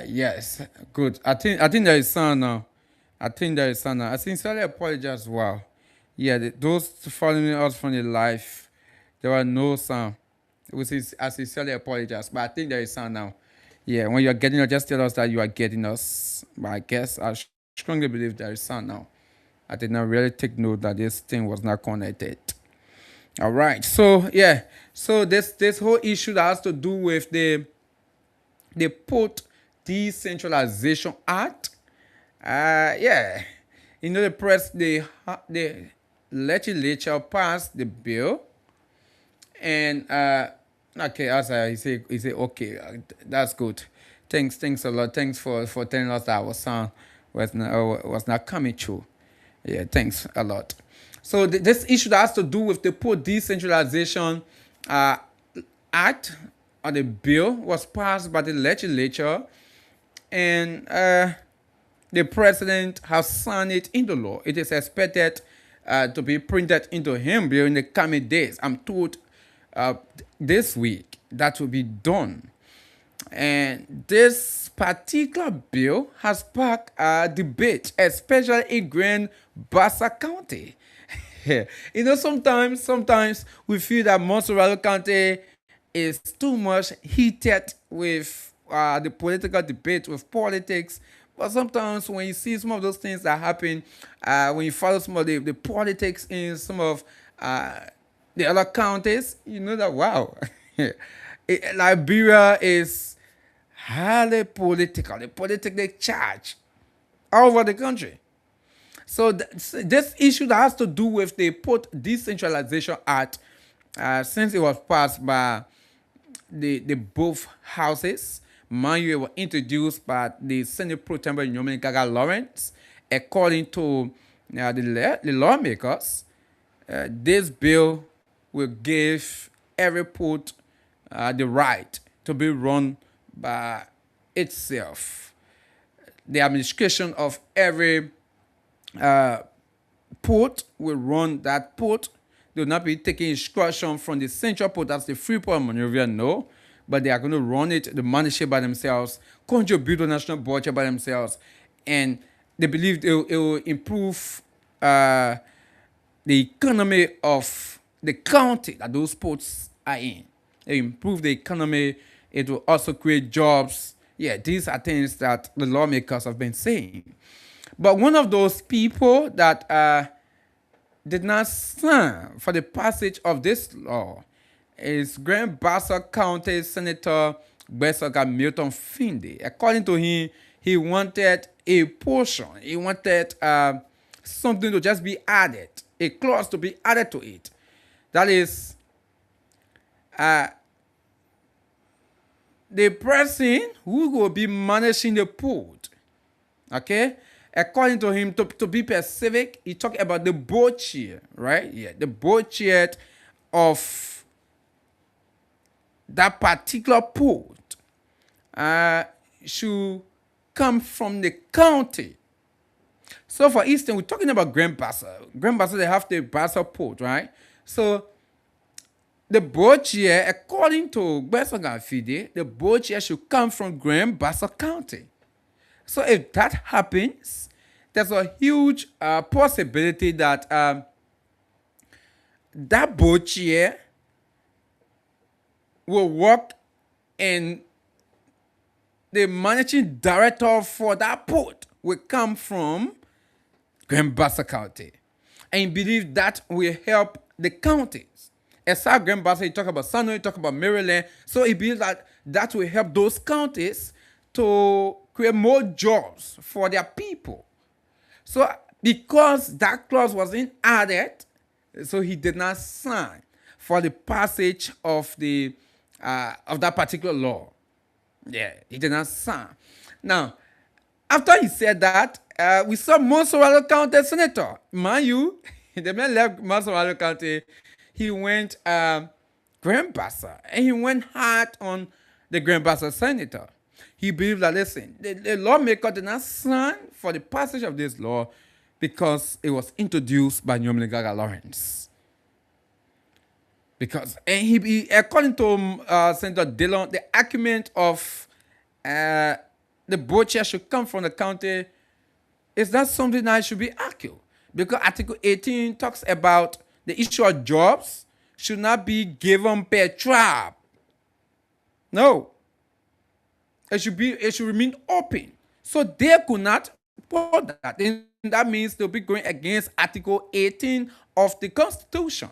Yes, good. I think there is some now. I think there is some now. I sincerely apologize. Wow. Yeah, those following us from the life, there were no sound. I sincerely apologize, but I think there is sound now. Yeah, when you're getting us, just tell us that you are getting us. But I guess I strongly believe there is sound now. I did not really take note that this thing was not connected. All right. So yeah. So this whole issue that has to do with the put decentralization act. Yeah. The press the legislature passed the bill, and okay, as he say okay, that's good. Thanks a lot. Thanks for telling us that our sound was not coming true. Yeah, thanks a lot. So this issue that has to do with the poor decentralization uh, act or the bill was passed by the legislature, and the president has signed it into law. It is expected to be printed into him during the coming days. I'm told uh, this week that will be done. And this particular bill has sparked a debate, especially in Grand Bassa County. Sometimes we feel that Montserrat County is too much heated with the political debate, with politics. But sometimes when you see some of those things that happen, when you follow some of the politics in some of the other counties, you know that, wow, Liberia is highly politically charged all over the country. So this issue that has to do with the Port Decentralization Act, since it was passed by the both houses, mind you, it was introduced by the Senate Pro Tempore Gaga Lawrence. According to the lawmakers, this bill will give every port the right to be run by itself. The administration of every port will run that port. They will not be taking instruction from the central port, that's the Freeport Monrovia, no. But they are going to run it, the manage it by themselves, contribute to national budget by themselves, and they believe it will improve the economy of the county that those ports are in. It will improve the economy. It will also create jobs. Yeah, these are things that the lawmakers have been saying. But one of those people that did not stand for the passage of this law is Grand Bassa County Senator Besoga Milton Finde. According to him, he wanted a portion. He wanted something to just be added, a clause to be added to it. That is, the person who will be managing the port, okay? According to him, to be specific, he talked about the board chair, right? Yeah, the board chair of that particular port should come from the county. So, for instance, we're talking about Grand Bassa. Grand Bassa, they have the Bassa port, right? So, the board chair, according to Besoga Fide, the board chair should come from Grand Bassa County. So if that happens, there's a huge possibility that that board chair will work in the managing director for that port will come from Grand Bassa County. And you believe that will help the counties. Aside Grand Bassa, you talk about Sano, you talk about Maryland. So he believes that that will help those counties to create more jobs for their people. So because that clause wasn't added, so he did not sign for the passage of the of that particular law. Yeah, he did not sign. Now, after he said that, we saw Montserrat County Senator. Mind you, the man left Montserrat County. He went Grand Bassa, and he went hard on the Grand Bassa Senator. He believed that, listen, the lawmaker did not sign for the passage of this law because it was introduced by Gaga Lawrence. Because, and he according to Senator Dillon, the argument of the board chair should come from the county is not something that should be argued. Because Article 18 talks about the issue of jobs should not be given per tribe. No. It should remain open. So they could not put that. And that means they'll be going against Article 18 of the Constitution.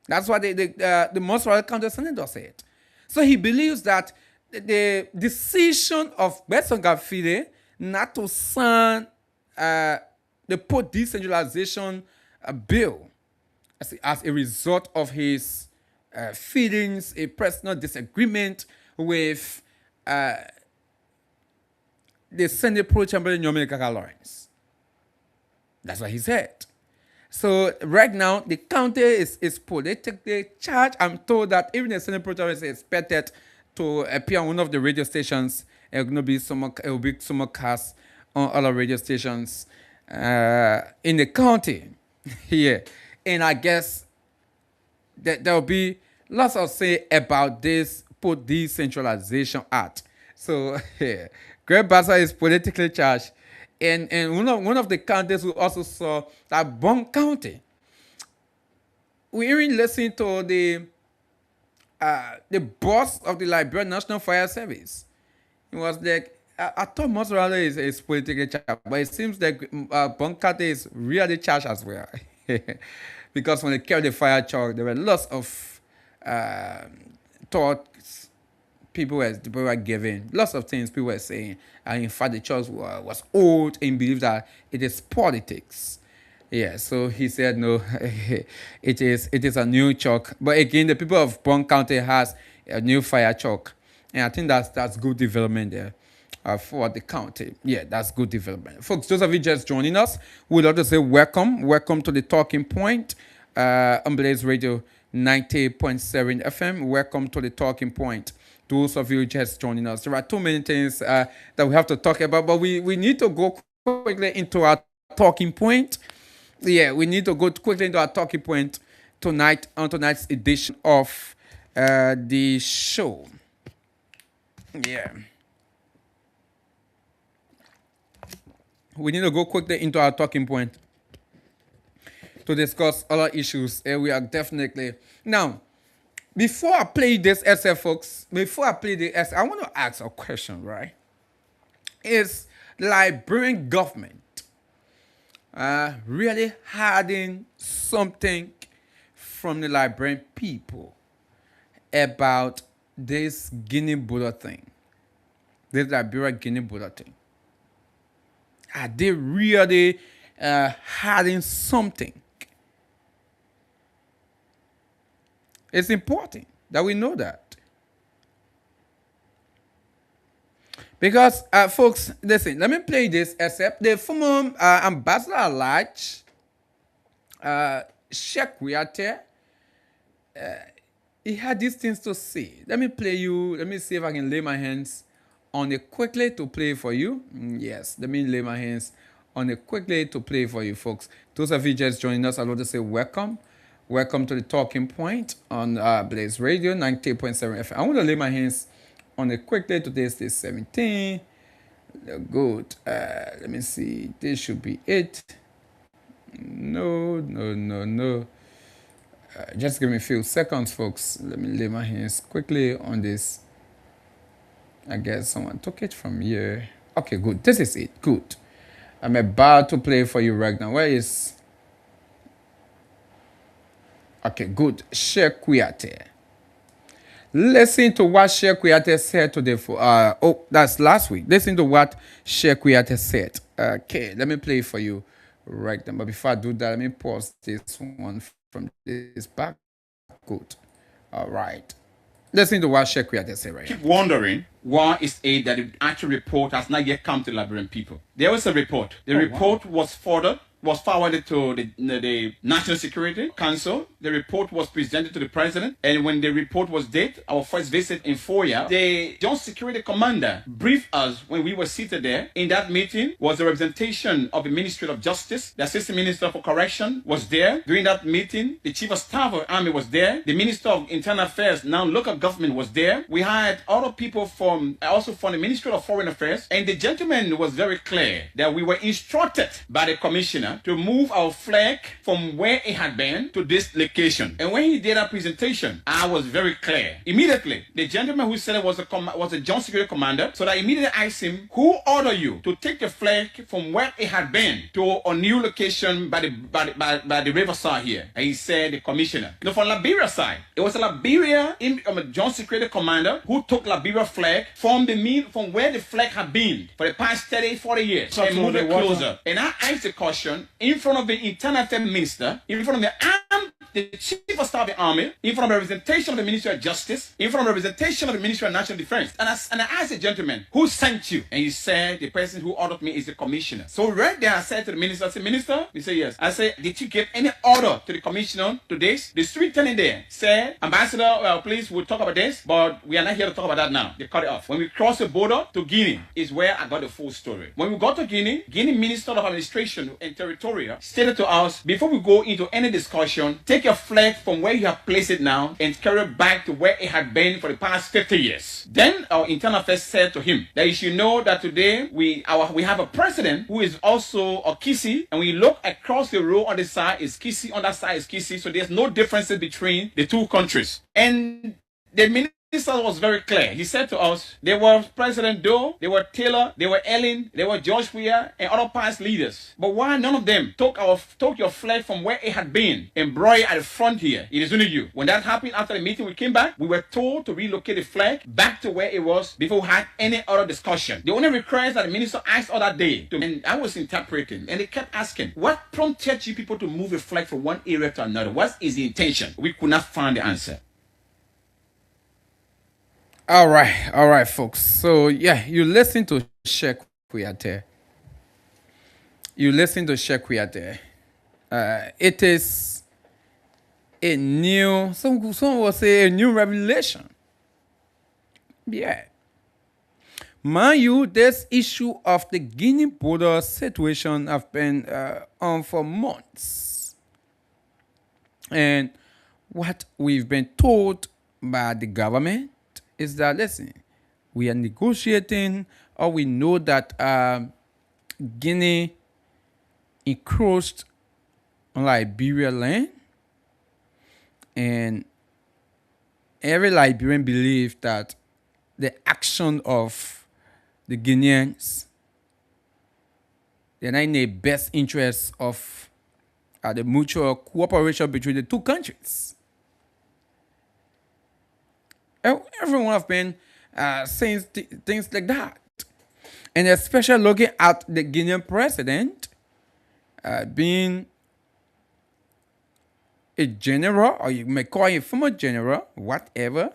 That's what the most royal county senator said. So he believes that the decision of Benson Gafide not to sign the post decentralization bill as a result of his feelings, a personal disagreement with the Senate Pro Chamberlain Nyomekaka Lawrence. That's what he said. So right now, the county is politically charged. I'm told that even the Senate Pro Chamberlain is expected to appear on one of the radio stations. It will be some cast on other radio stations in the county here. And I guess that there will be lots of say about this post decentralization act. So Greg Bassa is politically charged. And one of the counties we also saw that Bong County. We even listened to the boss of the Liberian National Fire Service. It was like, I thought Mozzarella is politically charged, but it seems like Bong County is really charged as well. Because when they carried the fire truck, there were lots of thoughts people were giving, lots of things people were saying. And in fact, the church was old and believed that it is politics. Yeah, so he said, no, it is a new truck. But again, the people of Bong County has a new fire truck. And I think that's good development there for the county. Yeah, that's good development. Folks, those of you just joining us, we'd love to say welcome. Welcome to the Talking Point on Blaze Radio 90.7 FM. Welcome to the Talking Point. Those of you just joining us. There are too many things that we have to talk about, but we need to go quickly into our talking point. Yeah, we need to go quickly into our talking point tonight on tonight's edition of the show. Yeah. We need to go quickly into our talking point to discuss other issues. We are definitely... Now, before I play this essay, folks, I want to ask a question, right? Is the Liberian government really hiding something from the Liberian people about this Guinea Buddha thing? This Liberian Guinea Buddha thing? Are they really hiding something? It's important that we know that. Because, folks, listen, let me play this except the former ambassador at large, Sheikh Kuyate, he had these things to say. Let me see if I can lay my hands on it quickly to play for you. Yes, let me lay my hands on it quickly to play for you, folks. Those of you just joining us, I want to say welcome. Welcome to the Talking Point on Blaze Radio 90.7 FM. I want to lay my hands on it quickly. Today's day 17. Good. Let me see. This should be it. No. Just give me a few seconds, folks. Let me lay my hands quickly on this. I guess someone took it from here. Okay, good. This is it. Good. I'm about to play for you right now. Where is... Okay, good. Sheikh Kuyate. Listen to what Sheikh Kuyate said today. That's last week. Listen to what Sheikh Kuyate said. Okay, let me play for you right now. But before I do that, let me pause this one from this back. Good. All right. Listen to what Sheikh Kuyate said right now. Keep wondering why is it that the actual report has not yet come to the Liberian people. There was a report. The report was further was forwarded to the National Security Council. The report was presented to the president, and when the report was dated, our first visit in Foya, the Joint Security Commander briefed us when we were seated there. In that meeting was the representation of the Ministry of Justice. The Assistant Minister for Correction was there. During that meeting, the Chief of Staff of the Army was there. The Minister of Internal Affairs, now local government, was there. We had other people from the Ministry of Foreign Affairs, and the gentleman was very clear that we were instructed by the commissioner to move our flag from where it had been to this location. And when he did that presentation, I was very clear. Immediately, the gentleman who said it was a Joint Security Commander, so I immediately asked him, who ordered you to take the flag from where it had been to a new location by the riverside here? And he said, the commissioner. No, from Liberia side, it was a Liberia Joint Security Commander who took Liberia flag from where the flag had been for the past 30, 40 years and moved it closer. And I asked the question in front of the Internal Affairs Minister, in front of the Chief of Staff of the Army, in front of the representation of the Ministry of Justice, in front of the representation of the Ministry of National Defense. And I asked the gentleman, who sent you? And he said, the person who ordered me is the commissioner. So right there, I said to the minister, I said, Minister? He said, yes. I said, did you give any order to the commissioner to this? The superintendent there said, Ambassador, please, we'll talk about this, but we are not here to talk about that now. They cut it off. When we crossed the border to Guinea is where I got the full story. When we got to Guinea Minister of Administration and Territorial stated to us, before we go into any discussion, take your flag from where you have placed it now and carry it back to where it had been for the past 50 years. Then our internal affairs said to him that you should know that today we have a president who is also a Kisi, and when you look across the road on the side is Kisi, on that side is Kisi, so there's no differences between the two countries. And the minister was very clear. He said to us, they were President Doe, they were Taylor, they were Ellen, they were George Weah, and other past leaders. But why none of them took your flag from where it had been and brought it at the front here? It is only you. When that happened after the meeting, we came back, we were told to relocate the flag back to where it was before we had any other discussion. The only request that the minister asked us that day, and I was interpreting, and they kept asking, what prompted you people to move the flag from one area to another? What is the intention? We could not find the answer. All right, folks. So yeah, you listen to Sheikh Kouyaté. It is a new, some will say a new revelation. Yeah. Mind you, this issue of the Guinea border situation have been on for months. And what we've been told by the government is that, listen, we are negotiating, or we know that Guinea encroached on Liberia land, and every Liberian believes that the action of the Guineans, they're not in the best interest of the mutual cooperation between the two countries. Everyone have been saying things like that. And especially looking at the Guinean president being a general, or you may call him a former general, whatever.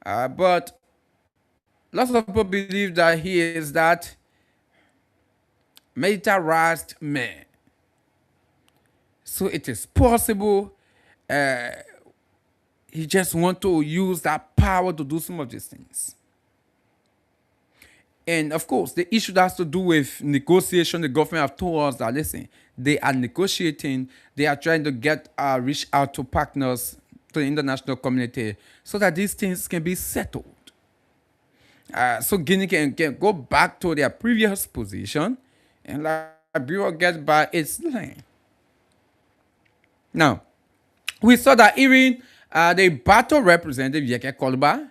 But lots of people believe that he is that militarized man. So it is possible he just want to use that power to do some of these things. And of course, the issue that has to do with negotiation, the government have told us that, listen, they are negotiating, they are trying to reach out to partners, to the international community, so that these things can be settled. So Guinea can go back to their previous position, and Liberia get by its land. Now, we saw that even the battle representative, Yeke Kolba,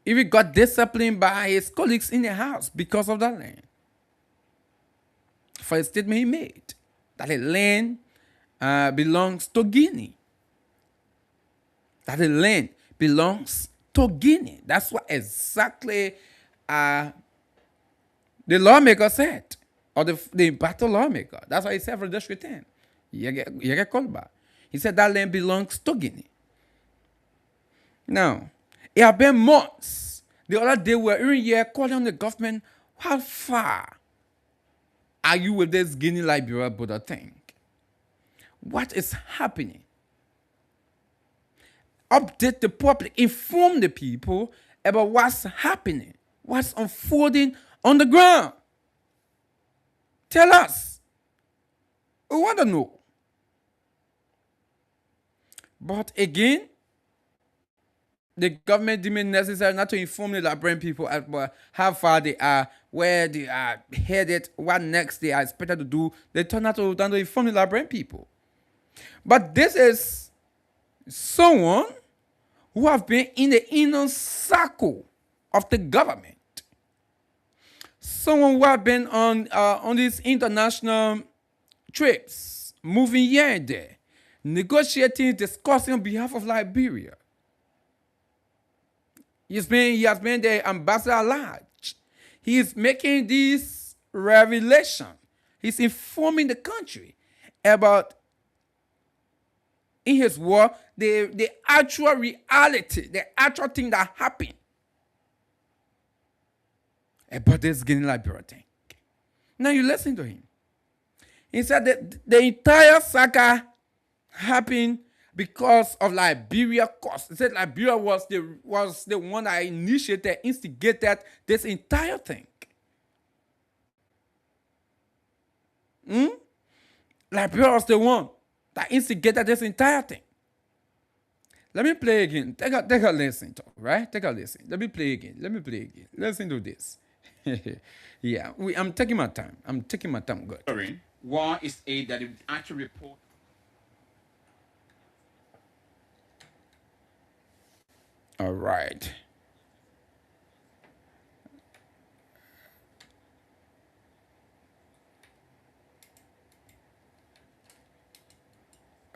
even got disciplined by his colleagues in the house because of that land. For a statement he made, that the land belongs to Guinea. That the land belongs to Guinea. That's what exactly the lawmaker said, or the battle lawmaker. That's what he said for District 10. Yeke Kolba. He said that land belongs to Guinea. Now, it has been months. The other day we were in here calling on the government, how far argue with this Guinea Liberia Buddha thing. What is happening? Update the public, inform the people about what's happening, what's unfolding on the ground. Tell us. We want to know. But again, the government deemed it necessary not to inform the Liberian people about how far they are, where they are headed, what next they are expected to do. They turn out to inform the Liberian people. But this is someone who have been in the inner circle of the government. Someone who have been on these international trips, moving here and there, negotiating, discussing on behalf of Liberia. He has been the ambassador at large. He is making this revelation. He's informing the country about, in his word, the actual reality, the actual thing that happened about this Guinea Liberia thing. Now you listen to him. He said that the entire saga happened because of Liberia cost. He said Liberia was the one that initiated, instigated this entire thing. Liberia was the one that instigated this entire thing. Let me play again. Take a listen, right? Take a listen. Let me play again. Listen to this. Yeah, I'm taking my time. Good. War is aid that it actually report. All right.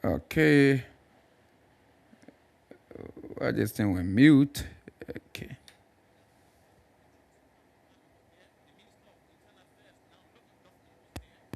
Okay. Well, this thing went mute. Okay.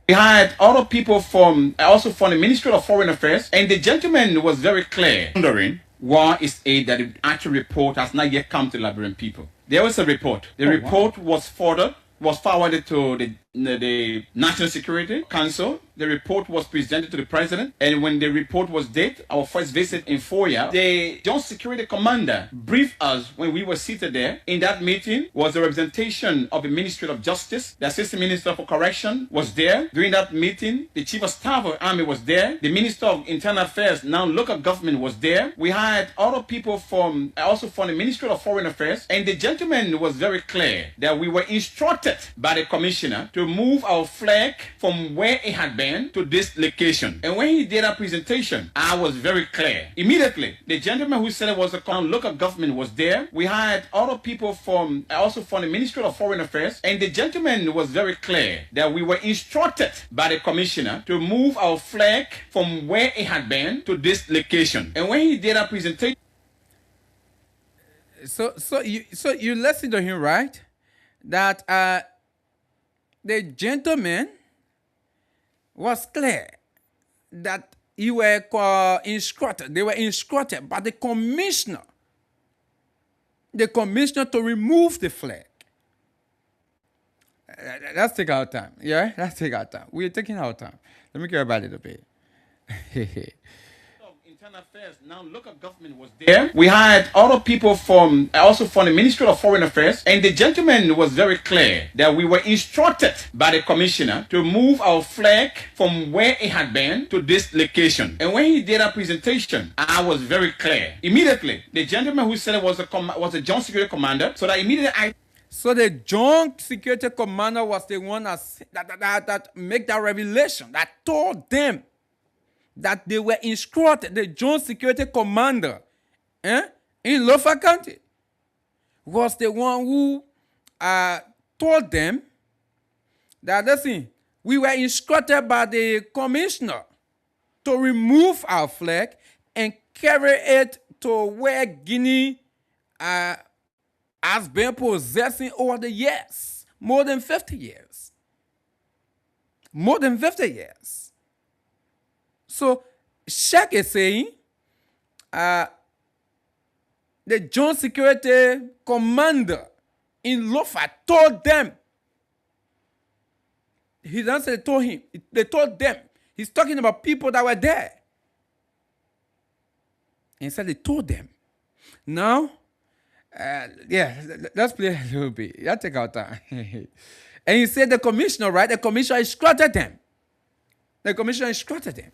We had other people from the Ministry of Foreign Affairs, and the gentleman was very clear. Wondering, war is aid that the actual report has not yet come to Liberian people. There was a report. The report was forwarded to the National Security Council. The report was presented to the president, and when the report was dated, our first visit in Foya, the Joint Security Commander briefed us when we were seated there. In that meeting was the representation of the Ministry of Justice. The Assistant Minister for Correction was there. During that meeting, the Chief of Staff of the Army was there. The Minister of Internal Affairs, now local government, was there. We had other people from the Ministry of Foreign Affairs, and the gentleman was very clear that we were instructed by the Commissioner to move our flag from where it had been to this location. And when he did that presentation, I was very clear. Immediately, the gentleman who said it was a local government was there. We had other people from the Ministry of Foreign Affairs, and the gentleman was very clear that we were instructed by the Commissioner to move our flag from where it had been to this location. And when he did that presentation, So you listen to him, right? That the gentleman was clear that they were instructed by the commissioner to remove the flag. Let's take our time. Yeah, let's take our time. We're taking our time. Let me care about it a bit. Internal Affairs, now local government, was there. We had other people from the Ministry of Foreign Affairs, and the gentleman was very clear that we were instructed by the Commissioner to move our flag from where it had been to this location. And when he did that presentation, I was very clear. Immediately, the gentleman who said it was a Joint Security Commander, so that immediately So the Joint Security Commander was the one that made that revelation, that told them that they were instructed. The Joint Security Commander in Lofa County was the one who told them that, listen, we were instructed by the commissioner to remove our flag and carry it to where Guinea has been possessing over the years, more than 50 years. More than 50 years. So, Sheikh is saying the Joint Security Commander in Lofa told them He doesn't say they told him. They told them. He's talking about people that were there. And he said they told them. Now, yeah, let's play a little bit. Yeah, take our time. And he said the commissioner, right? The commissioner instructed them. The commissioner instructed them.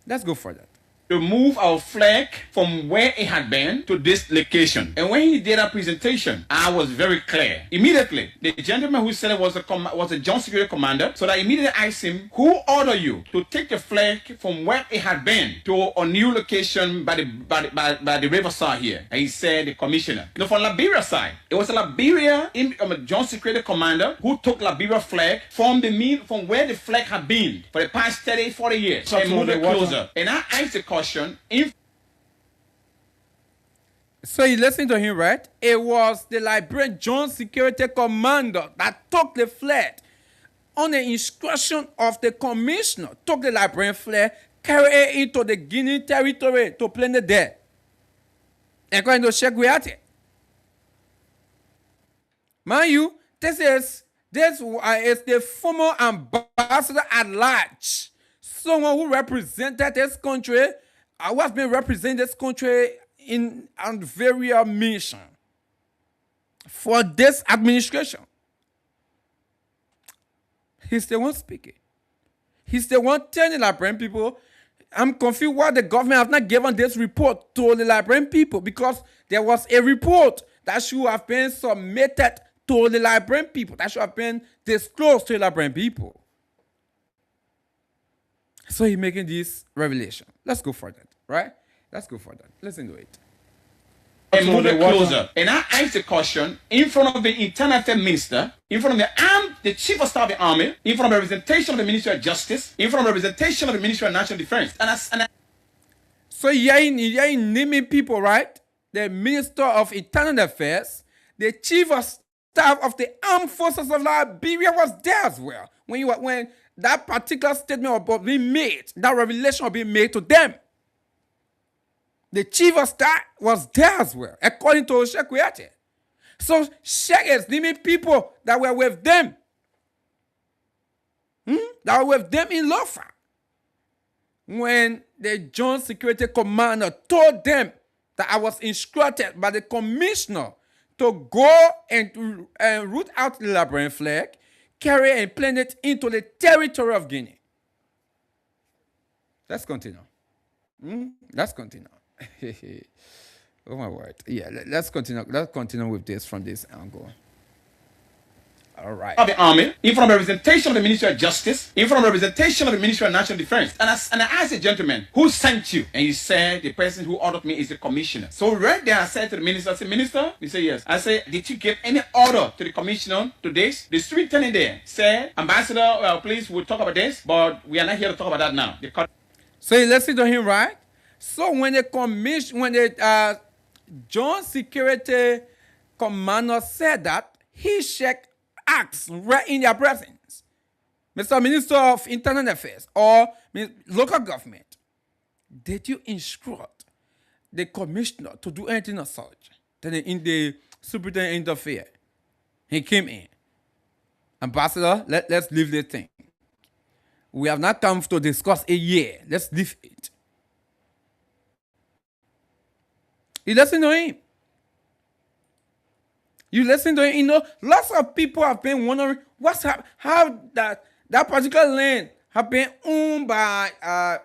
Let's go further. To move our flag from where it had been to this location. And when he did that presentation, I was very clear. Immediately, the gentleman who said it was a joint security commander, so that immediately I asked him, who ordered you to take the flag from where it had been to a new location by the riverside here? And he said, the commissioner. No, from Liberia side, it was a Liberia joint security commander who took Liberia flag from where the flag had been for the past 30, 40 years. So and moved it closer. And I asked the question, so you listen to him, right? It was the Liberian Joint Security Commander that took the flag on the instruction of the commissioner, took the Liberian flag, carried it into the Guinea territory to plant it there. According to Sheikh Guyate. Mind you, this is the former ambassador at large, someone who represented this country, who has been representing this country on various missions for this administration. He's the one speaking. He's the one telling the Liberian people, I'm confused why the government has not given this report to the Liberian people, because there was a report that should have been submitted to the Liberian people, that should have been disclosed to the Liberian people. So he's making this revelation. Let's go for that, right? Let's go for that. Listen to it. And move it closer. And I asked the question in front of the Internal Affairs Minister, in front of the Chief of Staff of the Army, in front of the representation of the Ministry of Justice, in front of the representation of the Ministry of National Defense. So you're naming people, right? The Minister of Internal Affairs, the Chief of Staff of the Armed Forces of Liberia was there as well. When that particular statement was being made, that revelation was being made to them. The Chief of Staff was there as well, according to Sheikh Guyate. So Sheikh is naming people that were with them. That were with them in Lofa. When the Joint Security Commander told them that I was instructed by the commissioner to go and root out the Liberian flag, carry and plant it into the territory of Guinea. Let's continue. Let's continue. Oh my word. Yeah, let's continue. Let's continue with this from this angle. All right. Of the Army, in front of the representation of the Ministry of Justice, in front of the representation of the Ministry of National Defense. And I asked the gentleman, who sent you? And he said, the person who ordered me is the commissioner. So right there, I said to the minister, I said, Minister? He said, yes. I said, did you give any order to the commissioner to this? The superintendent there said, Ambassador, please, we'll talk about this, but we are not here to talk about that now. So you listen to him, right? So when the Joint Security Commander said that, he asked right in their presence, Mr. Minister of Internal Affairs or local government, did you instruct the commissioner to do anything of such? Then in the superintendent interfered. He came in. Ambassador, let's leave this thing. We have not come to discuss a year. Let's leave it. You listen to him. You listen to him. You know, lots of people have been wondering how that particular land have been owned by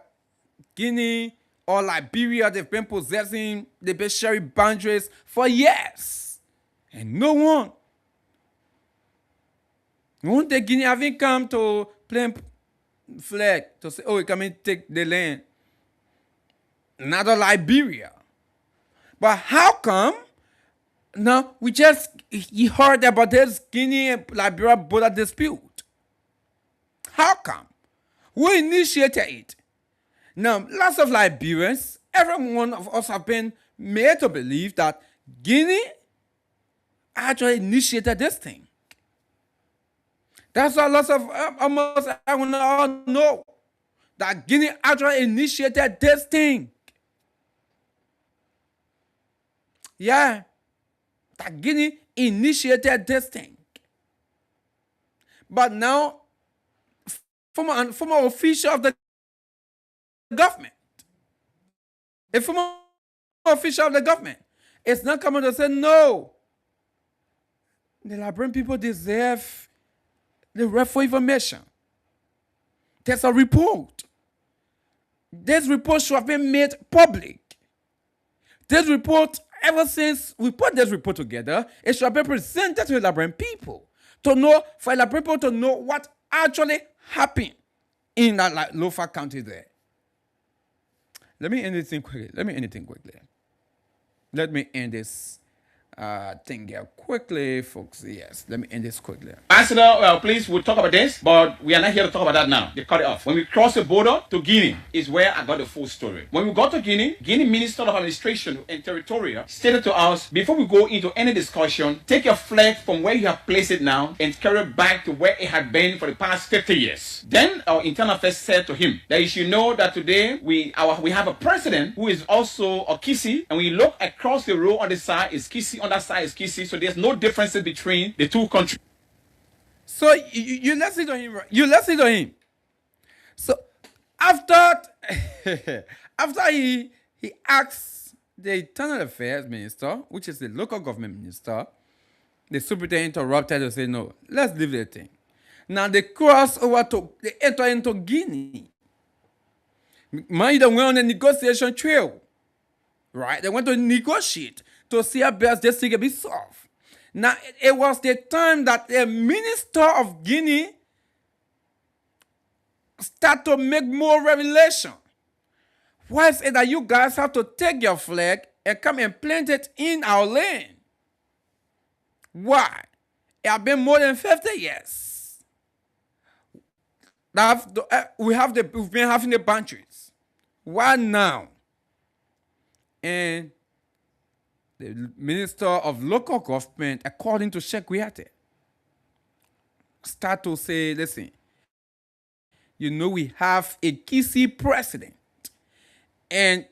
Guinea or Liberia. They've been possessing, they've been sharing boundaries for years. And no one the Guinea haven't come to plant flag to say, oh, we come and take the land. Not Liberia. But how come now you heard about this Guinea and Liberia border dispute? How come? Who initiated it? Now, lots of Liberians, every one of us have been made to believe that Guinea actually initiated this thing. That's why lots of almost everyone all know that Guinea actually initiated this thing. Yeah, that Guinea initiated this thing. But now, former official of the government. A former official of the government. It's not coming to say no. The Liberian people deserve the right for information. There's a report. This report should have been made public. This report, ever since we put this report together, it should have been presented to the Liberian people to know, for the Liberian people to know what actually happened in that Lofa County there. Let me end this thing quickly. Let me end this thing here quickly, folks. Yes, let me end this quickly. Ambassador, please, we'll talk about this, but we are not here to talk about that now. They cut it off. When we cross the border to Guinea is where I got the full story. When we got to Guinea, Guinea Minister of Administration and Territorial stated to us, before we go into any discussion, take your flag from where you have placed it now and carry it back to where it had been for the past 50 years. Then our internal affairs said to him that you should know that today we have a president who is also a Kisi, and we look across the road on the side is Kisi, on that side is Kisi, so there's no differences between the two countries. So you listen to him, right? You listen to him. So after after he asks the internal affairs minister, which is the local government minister, the superintendent interrupted to say, no, let's leave the thing. Now they cross over they enter into Guinea. Mind them, went on a negotiation trail. Right? They went to negotiate to see how best this thing can be solved. Now, it was the time that the minister of Guinea started to make more revelation. Why is it that you guys have to take your flag and come and plant it in our land? Why? It has been more than 50 years. We've been having the boundaries. Why now? And the Minister of Local Government, according to Sheikh Kuyate, start to say, listen, you know we have a Kisi president. And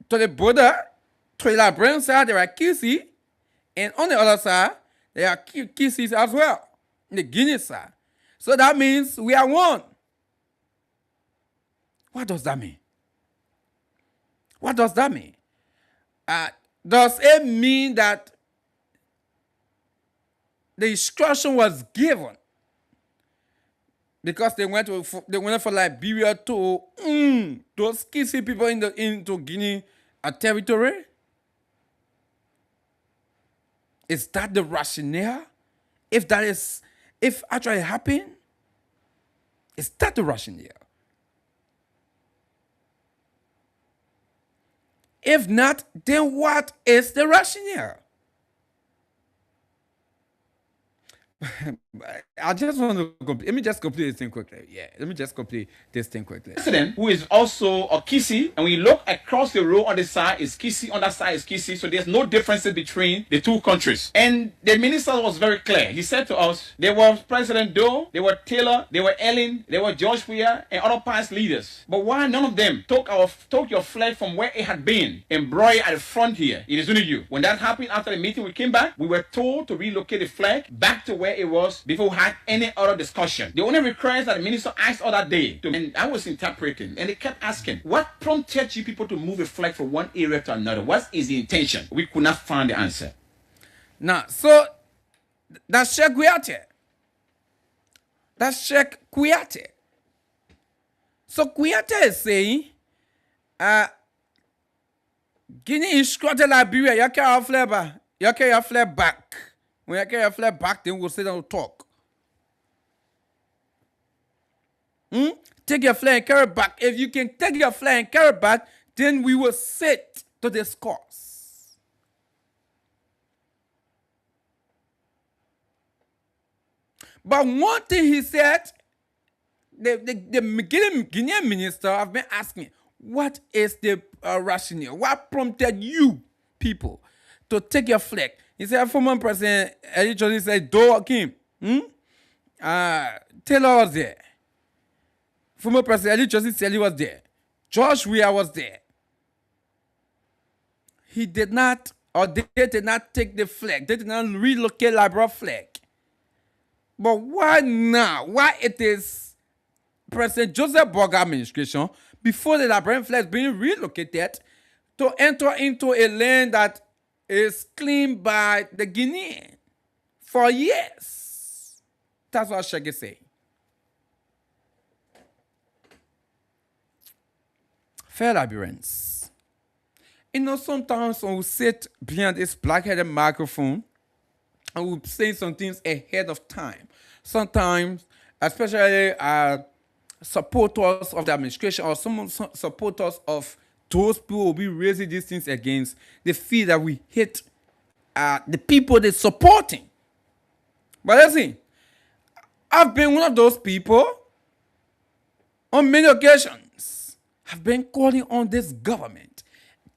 to the border, to the Liberian side, there are Kisi. And on the other side, there are Kisis as well, the Guinea side. So that means we are one. What does that mean? What does that mean? Does it mean that the instruction was given because they went for Liberia to those Kisi people into Guinea territory? Is that the rationale? If actually happened, is that the rationale? If not, then what is the rationale? I just want to let me just complete this thing quickly. Yeah, let me just complete this thing quickly. President, who is also a Kisi, and we look across the road on the side is Kisi, on that side is Kisi, so there's no differences between the two countries. And the minister was very clear. He said to us, there was President Doe, there were Taylor, there were Ellen, there were George Weah, and other past leaders. But why none of them took your flag from where it had been and brought it at the front here? It is only you. When that happened after the meeting, we came back, we were told to relocate the flag back to where it was before we had any other discussion. The only request that the minister asked all that day, and I was interpreting, and they kept asking, what prompted you people to move a flag from one area to another? What is the intention? We could not find the answer. Now, so that's Sheikh Kuyate. That's Sheikh Kuyate. So Kuyate is saying, Guinea instructed Liberia, you carry your flag back. You carry your flag back. When you carry your flag back, then we'll sit down and talk. Take your flag and carry it back. If you can take your flag and carry it back, then we will sit to discuss. But one thing he said, the Guinean minister have been asking, what is the rationale? What prompted you people to take your flag? He said, former President Eli Jolly said, Doe Kim. Taylor was there. Former President Eli Jolly said he was there. George Weah was there. He did not, or they did not take the flag. They did not relocate Liberia flag. But why now? Why it is President Joseph Boga administration, before the Liberian flag being relocated to enter into a land that is claimed by the Guinean for years. That's what Shaggy say. Fair Liberians, sometimes when we sit behind this black-headed microphone and we say some things ahead of time, sometimes, especially supporters of the administration or some supporters of those people who will be raising these things against, they feel that we hate the people they're supporting. But listen, I've been one of those people on many occasions. I've been calling on this government.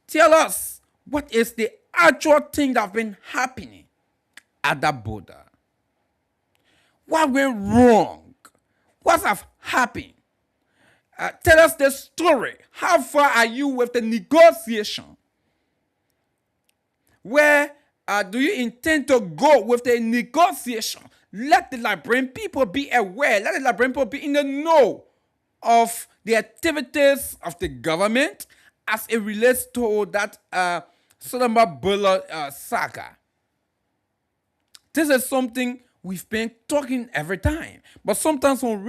Tell us what is the actual thing that's been happening at that border. What went wrong? What have happened? Tell us the story. How far are you with the negotiation? Where do you intend to go with the negotiation? Let the Liberian people be aware. Let the Liberian people be in the know of the activities of the government as it relates to that Solomon Bulla saga. This is something we've been talking every time. But sometimes when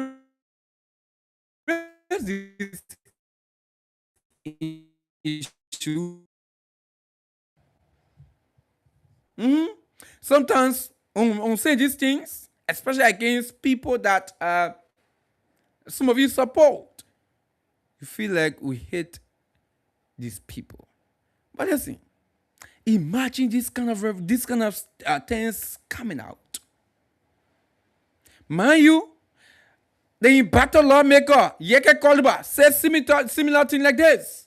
we raise this issue, sometimes when we say these things, especially against people that some of you support, you feel like we hate these people. But listen, imagine this kind of things coming out. Mind you, the battle lawmaker Yeke Koluba said similar thing like this.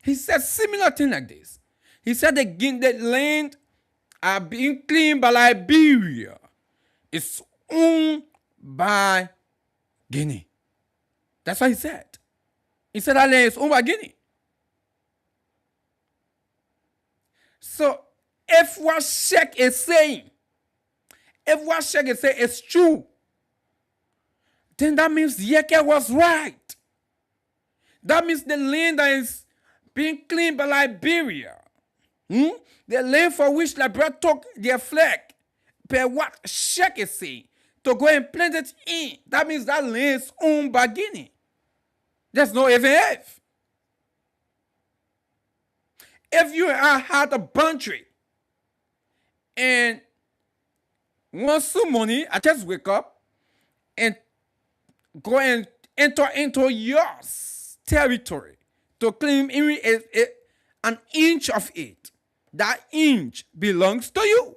He said similar thing like this. He said the land are being claimed by Liberia. It's owned by Guinea. That's what he said. He said that land is owned by Guinea. So if what Sheikh is saying, is true, then that means Yeke was right. That means the land that is being claimed by Liberia, the land for which Liberia took their flag, per what Sheikh is saying, to go and plant it in, that means that land is owned by Guinea. There's no even if. If you had a boundary and once some money, I just wake up and go and enter into your territory to claim an inch of it. That inch belongs to you.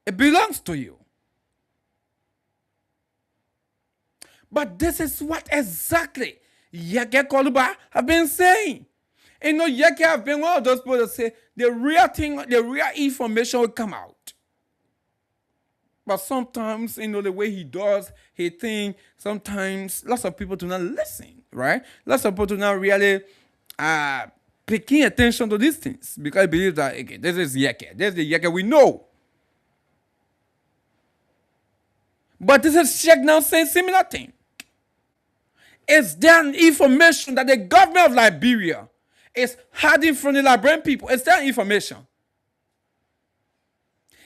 It belongs to you. But this is what exactly Yeke Koluba have been saying. And Yeke have been one of those people that say the real thing, the real information will come out. But sometimes, the way he does his thing, sometimes lots of people do not listen, right? Lots of people do not really paying attention to these things because I believe that, okay, this is Yeke. This is the Yeke we know. But this is Sheikh now saying similar thing. Is there information that the government of Liberia is hiding from the Liberian people? Is there information?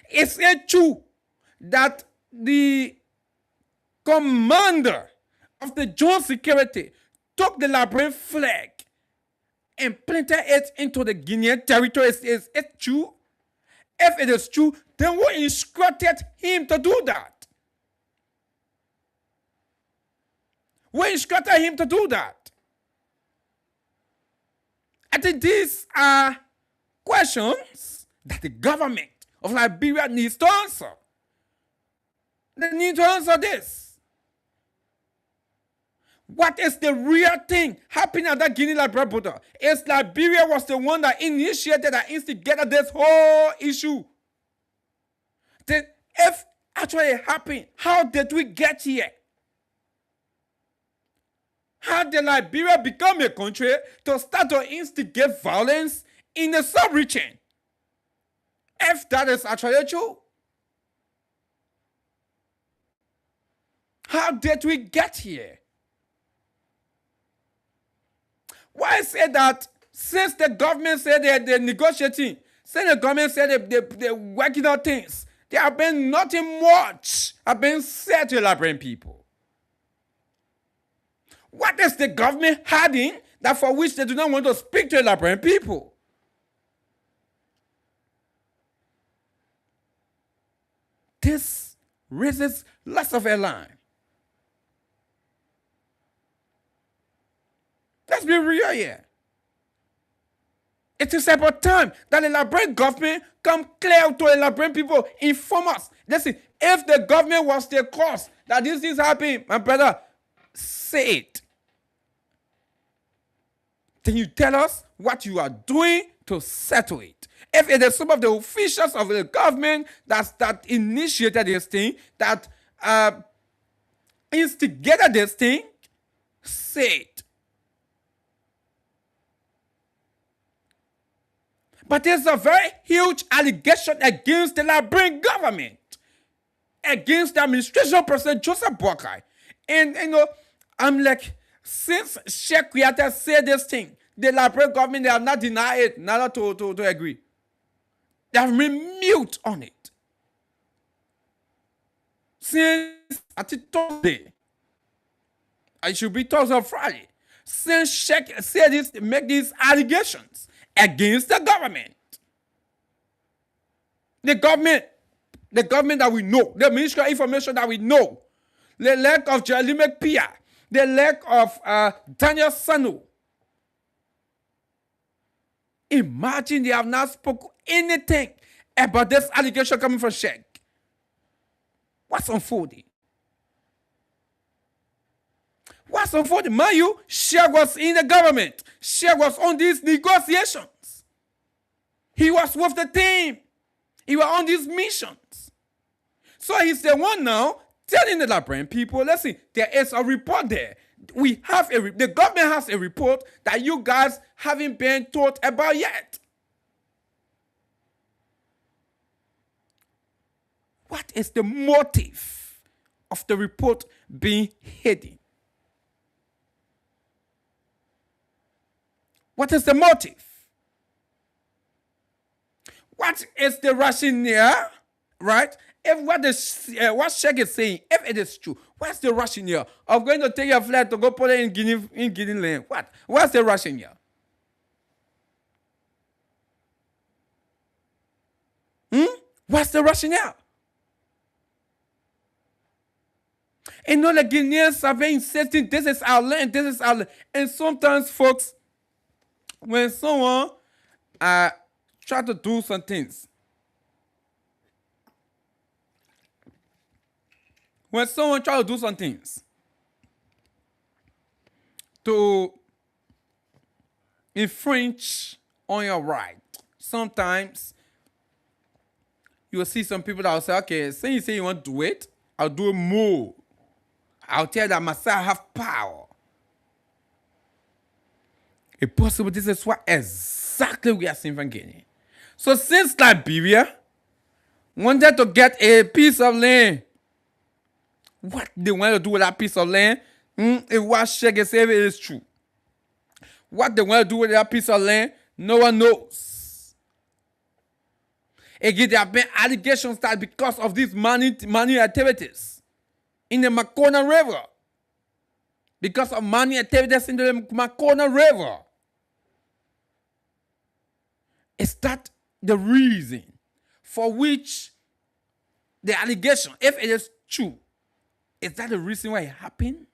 Is it true that the commander of the joint security took the Liberian flag and planted it into the Guinean territory? Is it true? If it is true, then who instructed him to do that? Who instructed him to do that? I think these are questions that the government of Liberia needs to answer. They need to answer this. What is the real thing happening at that Guinea-Liberia border? Is Liberia was the one that initiated and instigated this whole issue? Then if actually it happened, how did we get here? How did Liberia become a country to start to instigate violence in the sub-region? If that is actually true. How did we get here? Why I say that since the government said they're negotiating, since the government said they're working out things, there have been nothing much have been said to Liberian people. What is the government hiding that for which they do not want to speak to Liberian people? This raises lots of alarm. Let's be real here. It is about time that the Liberian government come clear to the Liberian people, inform us. Listen, if the government was the cause that this is happening, my brother, say it. Then you tell us what you are doing to settle it. If it is some of the officials of the government that initiated this thing, that instigated this thing, say it. But there's a very huge allegation against the Liberian government, against the administration president Joseph Boakai. And I'm like, since Sheikh Kuyata said this thing, the Liberian government, they have not denied it, not to agree. They have been mute on it. Since at Thursday, it should be Thursday or Friday, since Sheikh said this, make these allegations against the government. The government that we know, the Ministry of Information that we know, the lack of Jalime Pia, the lack of Daniel Sanu. Imagine they have not spoken anything about this allegation coming from Sheikh. What's unfolding? What's unfolding? Mind you, Sheikh was in the government. Sheikh was on these negotiations. He was with the team. He was on these missions. So he's the one now telling the Liberian people, listen, there is a report there. We have the government has a report that you guys haven't been told about yet. What is the motive of the report being hidden? What is the motive? What is the rationale, right? If what Sheikh is saying, if it is true, what's the rationale of going to take your flag to go put it in Guinea land? What's the rationale? What's the rationale? And the Guineans have been insisting, this is our land, this is our land. And sometimes, folks, when someone try to do some things, when someone try to do some things to infringe on your right, sometimes you will see some people that will say, okay, since you say you want to do it, I'll do it more. I'll tell you that myself have power. It's possible this is what exactly we are seeing from Guinea. So since Liberia wanted to get a piece of land, what they want to do with that piece of land, if what Sheikh said it is true. What they want to do with that piece of land, no one knows. Again, there have been allegations that because of these money activities in the Makona River, because of money activities in the Makona River, is that the reason for which the allegation, if it is true, is that the reason why it happened?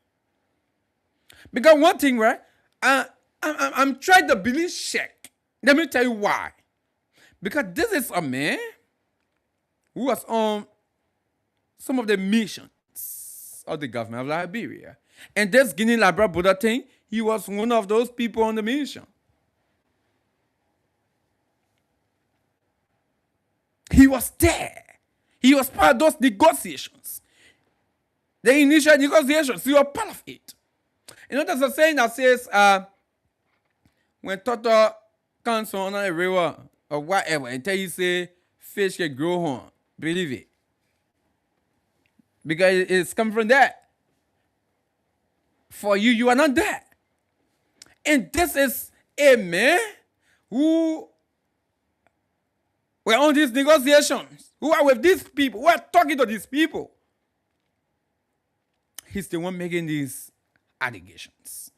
Because one thing, right? I'm trying to believe Sheikh. Let me tell you why. Because this is a man who was on some of the missions of the government of Liberia. And this Guinea Liberia Buddha thing, he was one of those people on the mission. He was there. He was part of those negotiations. The initial negotiations, he was part of it. You know, there's a saying that says, when Toto comes on a river or whatever, until you say fish can grow on, believe it. Because it's come from that. For you, you are not there. And this is a man who were on these negotiations, who are with these people, who are talking to these people. He's the one making these allegations.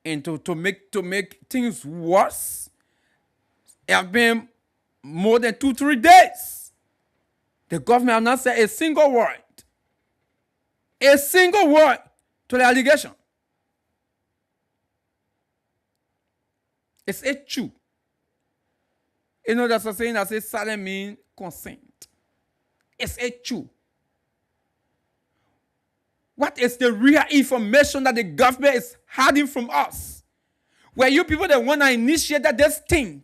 And to make things worse, it has been more than 2-3 days. The government has not said a single word. A single word to the allegation. It's a true. You know, that's a saying that says silent means consent. It's a true. What is the real information that the government is hiding from us? Were you people that want to initiate this thing?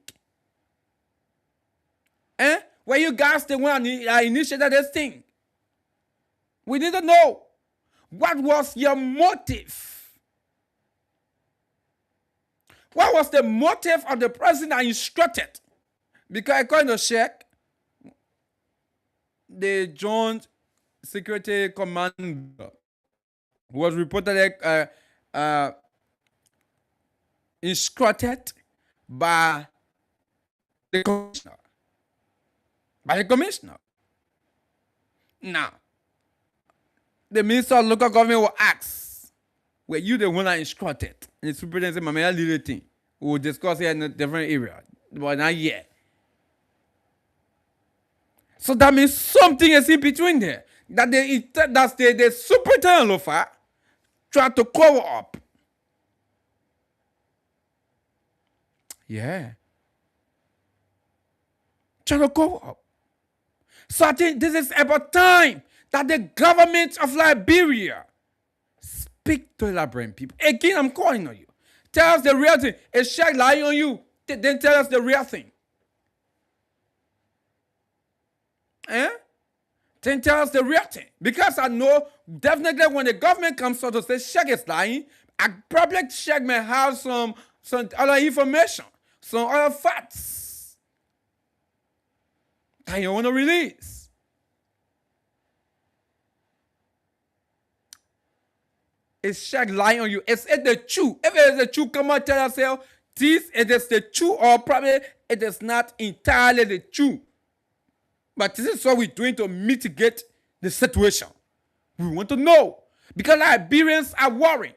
Were you guys the one that initiated this thing? We need to know. What was your motive? What was the motive of the president that instructed? Because according to Sheikh, the Joint Security Commander was reportedly instructed by the commissioner. Now, the minister of local government will ask, were you the one that instructed? And the superintendent said, Mama, little thing. We'll discuss it in a different area, but not yet. So that means something is in between there. That the superintendent of LOFA tried to cover up. Yeah. Try to cover up. So I think this is about time that the government of Liberia speak to the Liberian people. Again, I'm calling on you. Tell us the real thing. Is Sheikh lying on you? Then tell us the real thing. Then tell us the real thing. Because I know definitely when the government comes out to say Sheikh is lying, I probably Sheikh may have some other information, some other facts that you want to release. Is Sheikh lying on you? Is it the truth? If it is the truth, come on, tell yourself, this it is the truth, or probably it is not entirely the truth. But this is what we're doing to mitigate the situation. We want to know. Because Liberians are worried.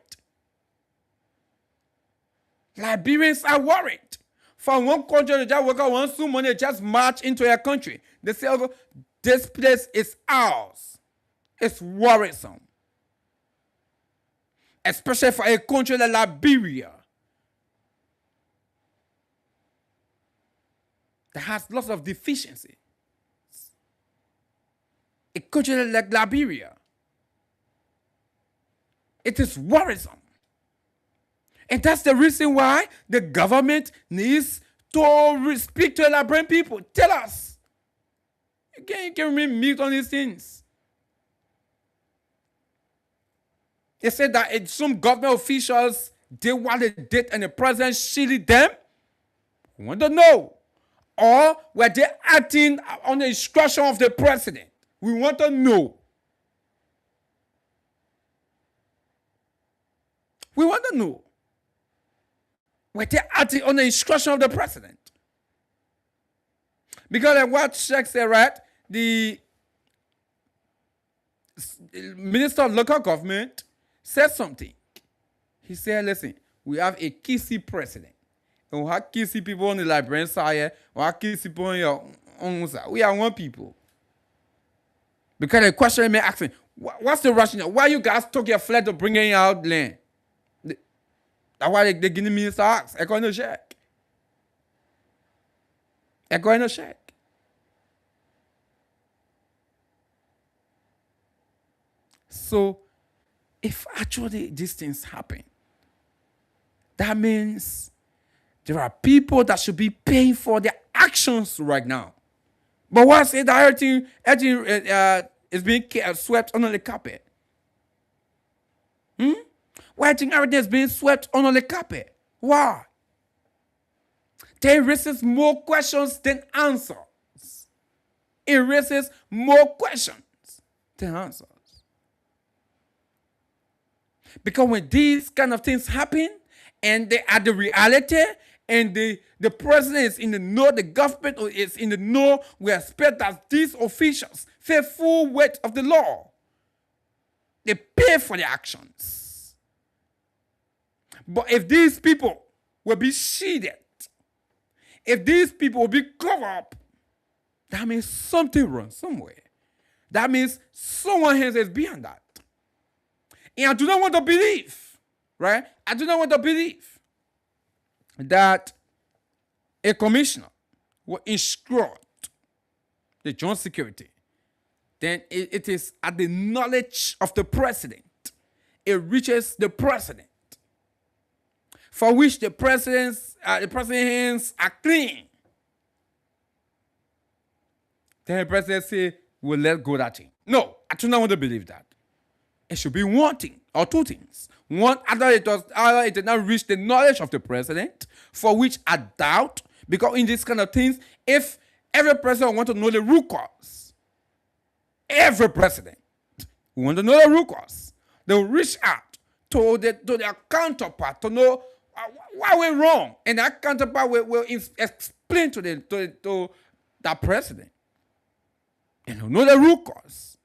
Liberians are worried. From one country, they just work out one soon money, just march into a country. They say, oh, this place is ours. It's worrisome. Especially for a country like Liberia. That has lots of deficiency. A country like Liberia. It is worrisome. And that's the reason why the government needs to speak to the Liberian people. Tell us. You can't remain mute on these things. They said that some government officials did what they did and the president shielded them. We want to know. Or were they acting on the instruction of the president? We want to know. We want to know. Were they acting on the instruction of the president? Because like what Sheikh said, right? The minister of local government said something. He said, listen, we have a kissy president. And we have kissy people on the Liberian side. We have kissy people on your own side. We are one people. Because the question may asking, what's the rationale? Why you guys took your flag to bring in out land? That's why the Guinea minister asked. According to Sheikh. According to Sheikh. So, if actually these things happen, that means there are people that should be paying for their actions right now. But why say that everything is being swept under the carpet? Why do you think everything is being swept under the carpet? Why? They raises more questions than answers. It raises more questions than answers. Because when these kind of things happen and they are the reality and the president is in the know, the government is in the know, we expect that these officials pay full weight of the law. They pay for their actions. But if these people will be shielded, if these people will be covered up, that means something wrong somewhere. That means someone else is behind that. And I do not want to believe, right? I do not want to believe that a commissioner will instruct the joint security. Then it is at the knowledge of the president. It reaches the president, for which the president's hands are clean. Then the president say, we'll let go that thing. No, I do not want to believe that. It should be one thing or two things. One, either it did not reach the knowledge of the president, for which I doubt, because in these kind of things, if every president wants to know the root cause, every president want to know the root cause, they will reach out to their counterpart to know why we're wrong, and that counterpart will explain to that president, and they'll know the root cause.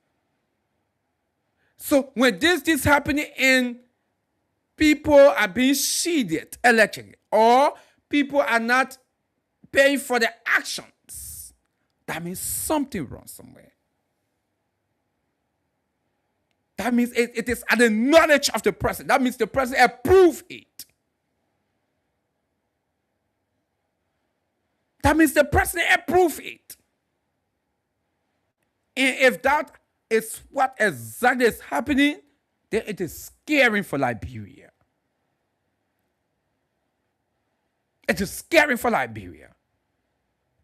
So when this is happening and people are being shielded electrically, or people are not paying for their actions, that means something wrong somewhere. That means it is at the knowledge of the president. That means the president approved it. That means the president approved it. And if that is what exactly is happening, then it is scary for Liberia. It is scary for Liberia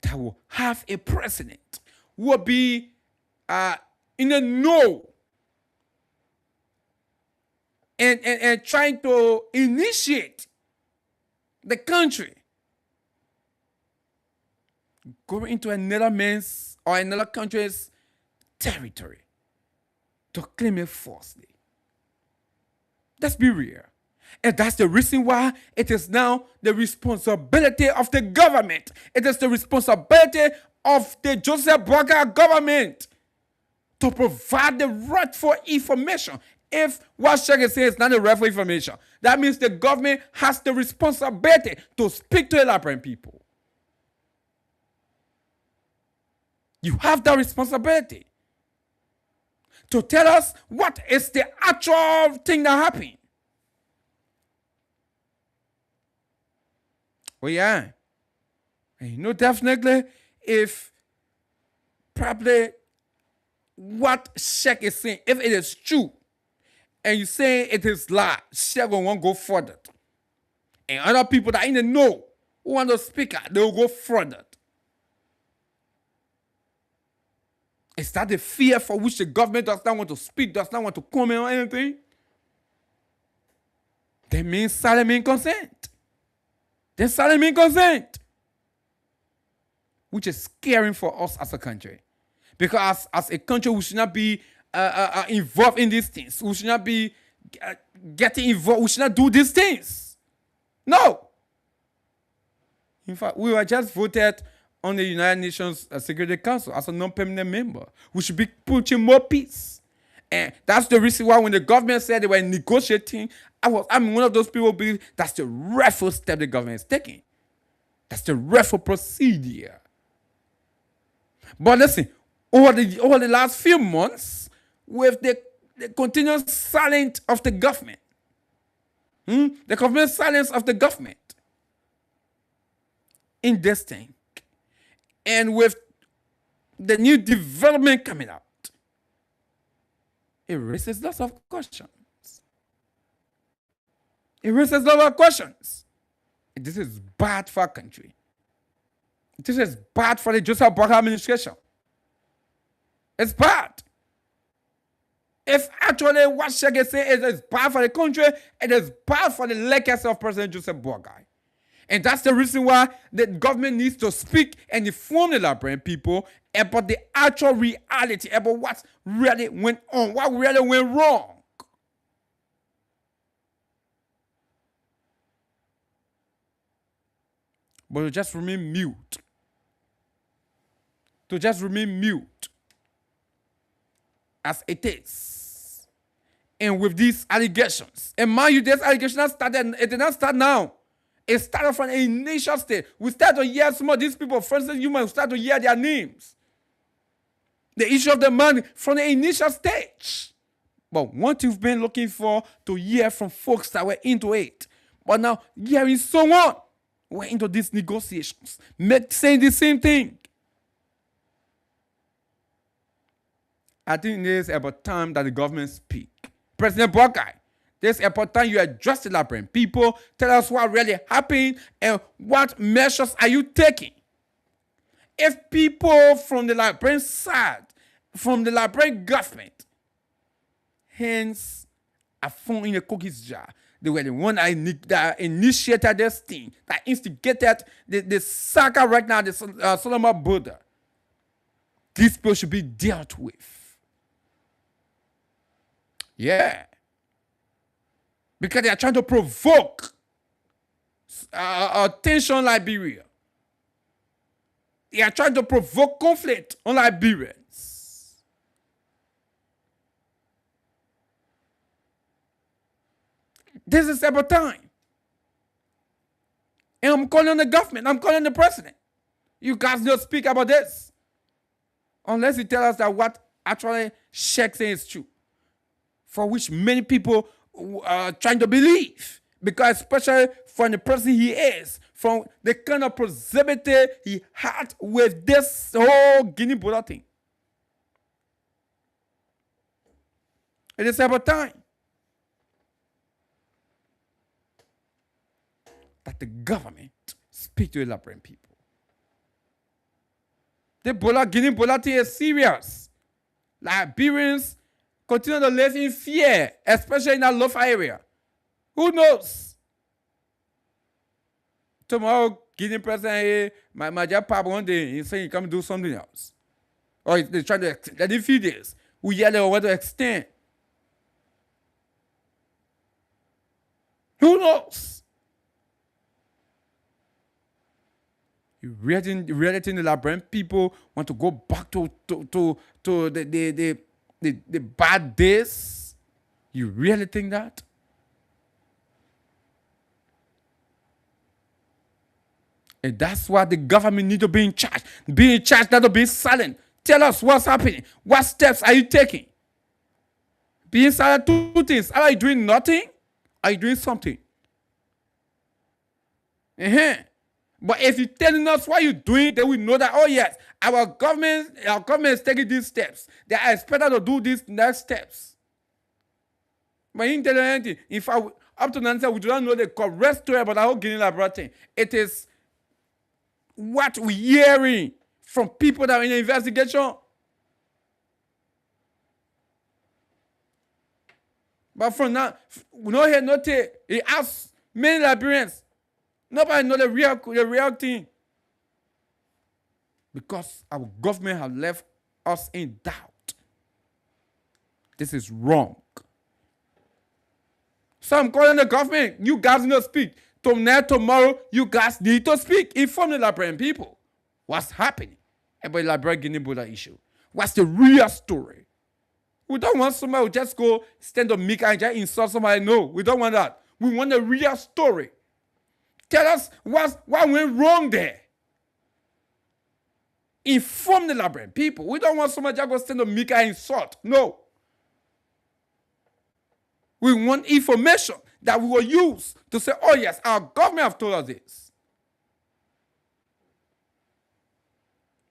that will have a president who will be in the know and trying to initiate the country going into another man's or another country's territory to claim it falsely. Let's be real. And that's the reason why it is now the responsibility of the government. It is the responsibility of the Joseph Boakai government to provide the rightful information. If what Sheikh is saying is not the rightful information, that means the government has the responsibility to speak to the Liberian people. You have that responsibility to tell us what is the actual thing that happened. Oh yeah. And you know, definitely, if probably what Sheikh is saying, if it is true, and you say it is lie, Sheikh will want to go further. And other people that in the know who want to speak out, they will go further. Is that the fear for which the government does not want to speak, does not want to comment on anything? That means silent means consent. Then silent means consent. Which is scary for us as a country. Because as a country, we should not be involved in these things. We should not be getting involved. We should not do these things. No. In fact, we were just voted on the United Nations Security Council as a non-permanent member. We should be pushing more peace. And that's the reason why when the government said they were negotiating, I'm one of those people who believe that's the rightful step the government is taking. That's the rightful procedure. But listen, over the last few months, with the continuous silence of the government, the continuous silence of the government in this thing, and with the new development coming out, it raises lots of questions. It raises lots of questions. This is bad for our country. This is bad for the Joseph Boakai administration. It's bad. If actually what Sheikh is saying is bad for the country, it is bad for the legacy of President Joseph Boakai. And that's the reason why the government needs to speak and inform the Liberian people about the actual reality, about what really went on, what really went wrong. but to just remain mute. To just remain mute. As it is. And with these allegations. And mind you, this allegation it did not start now. It started from an initial state. We start to hear some of these people, for instance, you might start to hear their names. The issue of the money from the initial stage. But what you've been looking for to hear from folks that were into it. But now hearing someone went into these negotiations, saying the same thing. I think it is about time that the government speak. President Buckeye, this is about time you address the Liberian people. Tell us what really happened and what measures are you taking. If people from the Liberian side, from the Liberian government, hence a phone in a cookies jar, they were the one that initiated this thing, that instigated the saga right now, the Solomon border. These people should be dealt with. Yeah. Because they are trying to provoke tension on Liberia. They are trying to provoke conflict on Liberians. This is about time. And I'm calling on the government. I'm calling on the president. You guys don't speak about this. Unless you tell us that what actually Sheikh says is true. For which many people are trying to believe. Because especially from the person he is, from the kind of proximity he had with this whole Guinea border thing. It is about time that the government speak to the Liberian people. The Guinea border thing is serious. Liberians continue to live in fear, especially in that Lofa area. Who knows? Tomorrow, Guinea president, my job pop one day, he's saying he come do something else. Or they try to extend. In a few days, we yell over to extend. Who knows? You really think the Liberian people want to go back to the bad days? You really think that? And that's why the government need to be in charge. Be in charge, not to be silent. Tell us what's happening. What steps are you taking? Being silent, two things. Are you doing nothing? Are you doing something? But if you're telling us what you're doing, then we know that, oh yes, our government is taking these steps. They are expected to do these next steps. But you didn't tell anything. In fact, up to now, we do not know the correct story about the whole Guinea Liberian thing. It is what we're hearing from people that are in the investigation. But from now, we don't hear nothing. He asked many Liberians. Nobody know the real thing. Because our government has left us in doubt. This is wrong. So I'm calling the government. You guys need to speak. Tonight, tomorrow, you guys need to speak. Inform the Liberian people. What's happening about the Liberian Guinea border issue? What's the real story? We don't want somebody who just go stand on Mika and just insult somebody. No, we don't want that. We want the real story. Tell us what went wrong there. Inform the Liberian people. We don't want somebody just go stand on Mika and insult. No. We want information that we will use to say, oh yes, our government have told us this.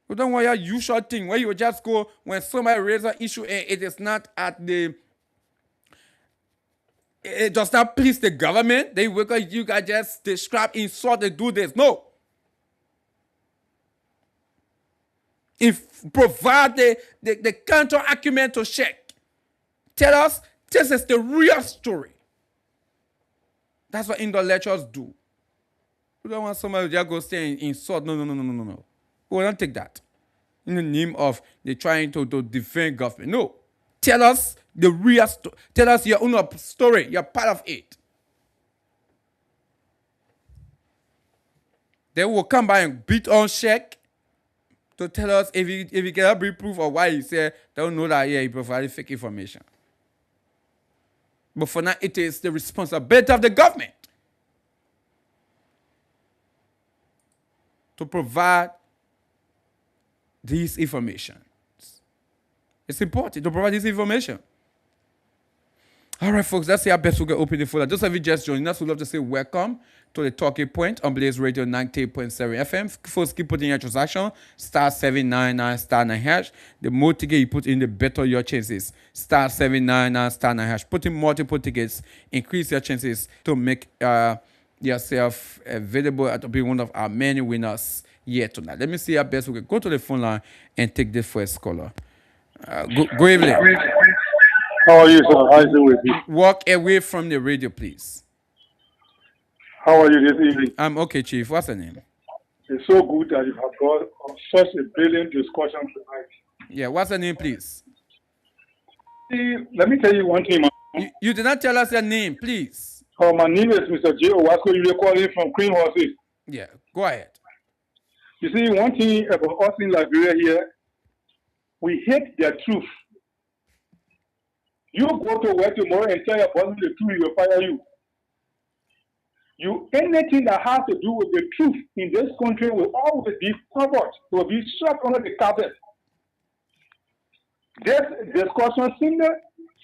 We don't want your usual thing where you just go when somebody raises an issue and it is not at the... It does not please the government. They work like you guys just describe, insult, and do this. No. If provide the counter argument to check. Tell us this is the real story. That's what intellectuals do. We don't want somebody to just go stay and insult. No. We don't take that. In the name of they trying to defend government. No. Tell us the real story. Tell us your own story. You're part of it. They will come by and beat on check to tell us if he cannot bring proof of why he said they don't know that he provided fake information. But for now, it is the responsibility of the government to provide these information. It's important to provide this information. All right, folks, that's our best we can open the folder. Those of you just joining us, we'd love to say welcome to the Talking Point on Blaze Radio 98.7 FM. Folks, keep putting your transaction, star 799, star 9 hash. The more tickets you put in, the better your chances. Star 799, star 9 hash. Put in multiple tickets, increase your chances to make yourself available to be one of our many winners here tonight. Let me see our best we can go to the phone line and take the first caller. Good evening. How are you, sir? How is it with you? Walk away from the radio, please. How are you this evening? I'm okay, Chief. What's the name? It's so good that you have got such a brilliant discussion tonight. Yeah, what's the name, please? See, let me tell you one thing, man. You did not tell us your name, please. Oh, my name is Mr. J. Owasco. You're calling from Queen Horses. Yeah, go ahead. You see, one thing about us in Liberia here, we hate the truth. You go to work tomorrow and tell your boss the truth, he will fire you. Anything that has to do with the truth in this country will always be covered, will be swept under the carpet. This discussion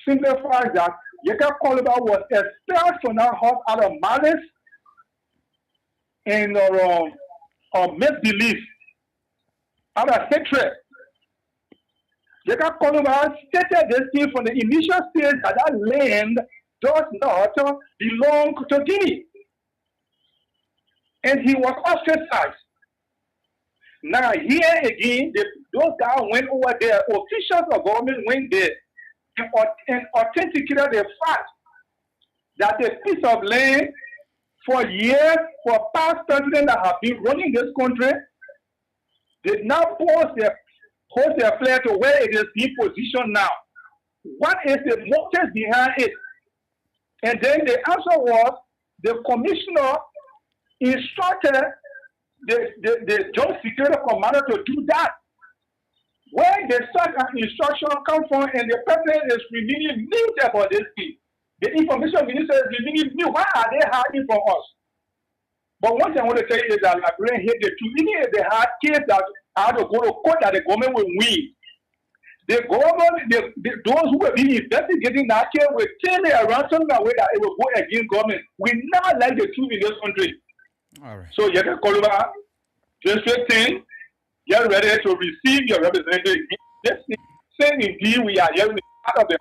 signifies that Yeka Koliba was expelled from our house out of malice and misbelief, out of hatred. Yeka Koliba stated this thing from the initial stage that land does not belong to Guinea. And he was ostracized. Now, here again, those guys went over there, officials of government went there and authenticated the fact that a piece of land for years, for past presidents that have been running this country, did not hold their flag to where it is being positioned now. What is the motive behind it? And then the answer was the commissioner instructed the joint security commander to do that. Where the such an instruction come from and the president is remaining mute about this thing. The information minister is remaining mute. Why are they hiding from us? But one thing I want to tell you is that Liberians hate the truth. Even if they had case that had to go to court that the government will win. The government, those who have been investigating that case will turn it around some way that it will go against government. We never like the truth in this country. All right. So you can call over District 10, get ready to receive your representative. Yes, saying indeed we are here part of the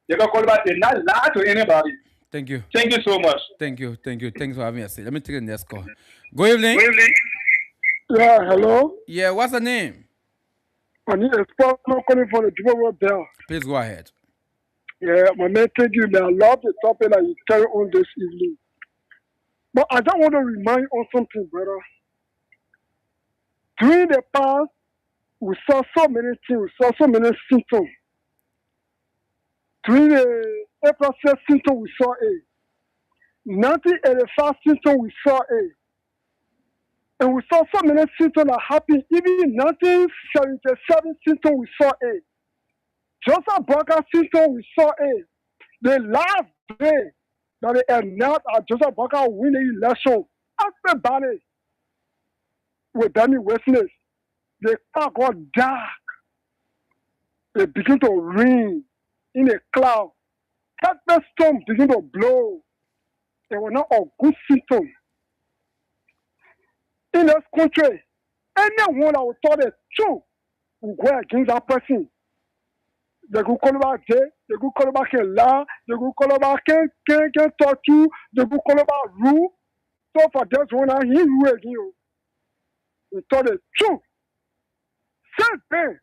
you can call over and not lie to anybody. Thank you. Thank you so much. Thank you. Thanks for having us. Let me take the next call. Good evening. Good evening. Yeah, hello. Yeah, what's the name? I need a spot calling for the Jumbo Bell. Please go ahead. Yeah, my man, thank you. Man, I love the topic that you carry on this evening. But I just want to remind you on something, brother. During the past, we saw so many things, we saw so many symptoms. During the April 6th symptom, we saw a 1985 symptom, we saw a. And we saw so many symptoms that happened. Even 1977 symptom, we saw a. Joseph Barker symptom, we saw a. The last day that they announced that Joseph Barker win the election, everybody with any witness, the car got dark. It began to rain in a cloud. That storm began to blow. It was not a good symptom. In this country, anyone that would thought the truth will go against that person. They could call about J, they could call about Kela, they could call about Ken Tortu, they could call about Ru. So for this one, he Ru again. He told the truth. Same thing.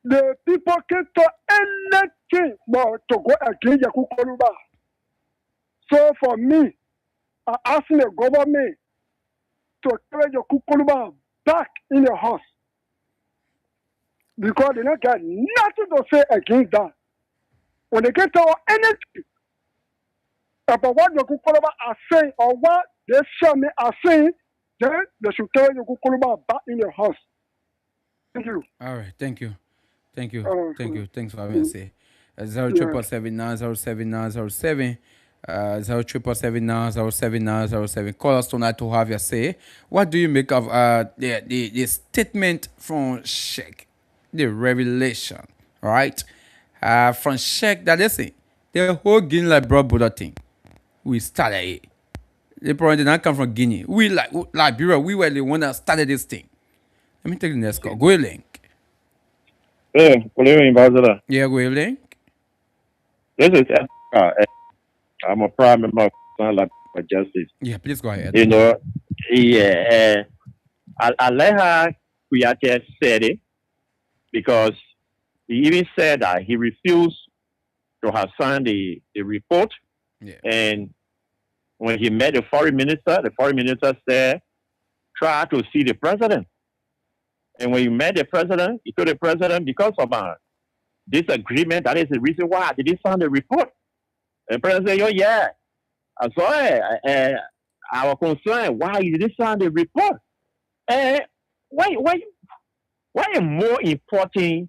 The people can talk anything but to go against the Kukoluba. So for me, I ask the government to carry your Kukoluba back in your house. Because they don't got nothing to say against that. When they get to anything about what the Kukoluba are saying or what they show me are saying, then they should carry the Kukuluba back in the house. Thank you. All right. Thank you. Thank you. Thank Uh, you. Thanks for having us here. Zero yeah. triple seven nine zero seven nine zero seven. 077907907. Call us tonight to have your say. What do you make of the statement from Sheikh, the revelation, right? From Sheikh that listen, the whole Guinea like broad Buddha thing, we started it. The problem did not come from Guinea. We like Liberia, we were the one that started this thing. Let me take the next call. Go ahead, Link. Good evening, Ambassador. Yeah, go ahead, Link. This is I'm a prime member of Stand for Justice. Yeah, please go ahead. You know, yeah, I let her Kuyate said it because he even said that he refused to have signed the report. Yeah. And when he met the foreign minister said, try to see the president. And when he met the president, he told the president, because of this agreement, that is the reason why I didn't sign the report. And the president said, oh, yeah, I saw it. Our concern, why you didn't sign the report? Why is more important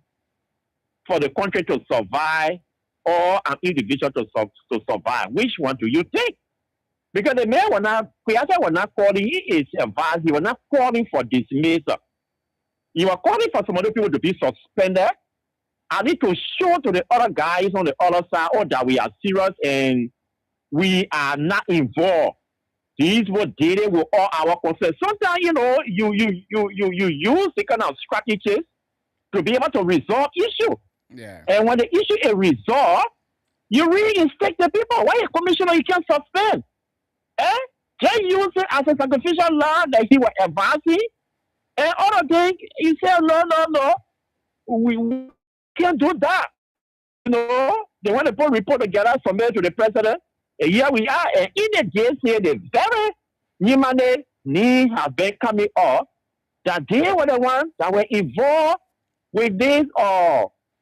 for the country to survive or an individual to survive? Which one do you take? Because the man was not calling, he is advised, he was not calling for dismissal. He was calling for some other people to be suspended. I need to show to the other guys on the other side, that we are serious and we are not involved. These were did it with all our concerns. Sometimes, you use the kind of strategies to be able to resolve issue. Yeah. And when the issue is resolved, you reinstate the people. Why a commissioner you can't suspend? Just use it as a sacrificial law that he was advancing. And other things, he said, no, we can't do that. They want to put a report together, submit to the president. And here we are. And in the days here, the very new money have been coming up that they were the ones that were involved with this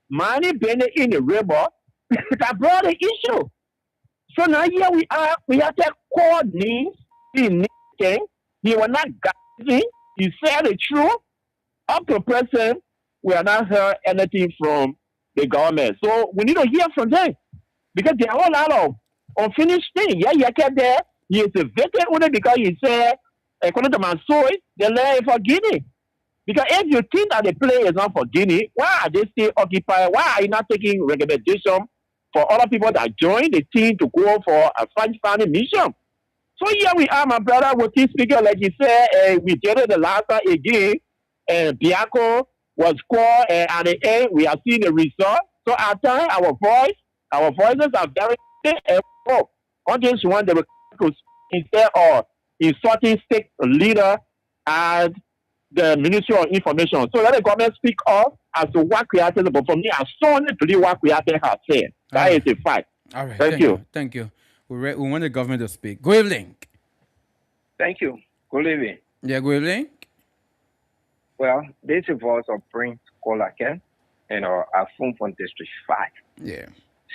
money being in the river that brought the issue. So now here we are. We have to call names. He was not guiding. He said the truth. Up to present, we have not heard anything from the government. So we need to hear from them because there are a lot of unfinished things. Yeah, you kept there. He is evicted only because he said, according to my source, the land is for Guinea. Because if you think that the place is not for Guinea, why are they still occupied? Why are you not taking recommendation for other people that join the team to go for a finding mission? So here we are, my brother, with this speaker, like you said, we did it the last time again, and Biako was called, and at the end, we are seeing the result. So at times, our voices are very and on this one, they will instead of insulting state leader and the Ministry of Information. So let the government speak up as to what created, but for me, I strongly believe what created has said. That is a fact. All right. Thank you. Thank you. We want the government to speak. Go ahead, Link. Thank you. Good evening. Yeah, go ahead, Link. Well, this is voice of Prince Kolaken and Afun from District 5. Yeah.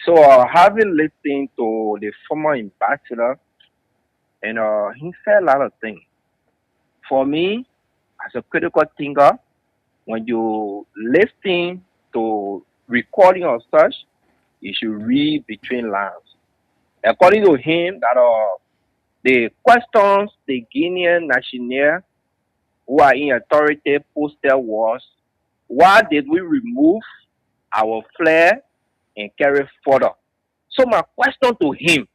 So, having listened to the former ambassador, and he said a lot of things. For me, as a critical thinker, when you listen to recording of such, you should read between lines. According to him, that the questions the Guinean national who are in authority posted was, why did we remove our flag and carry further? So my question to him,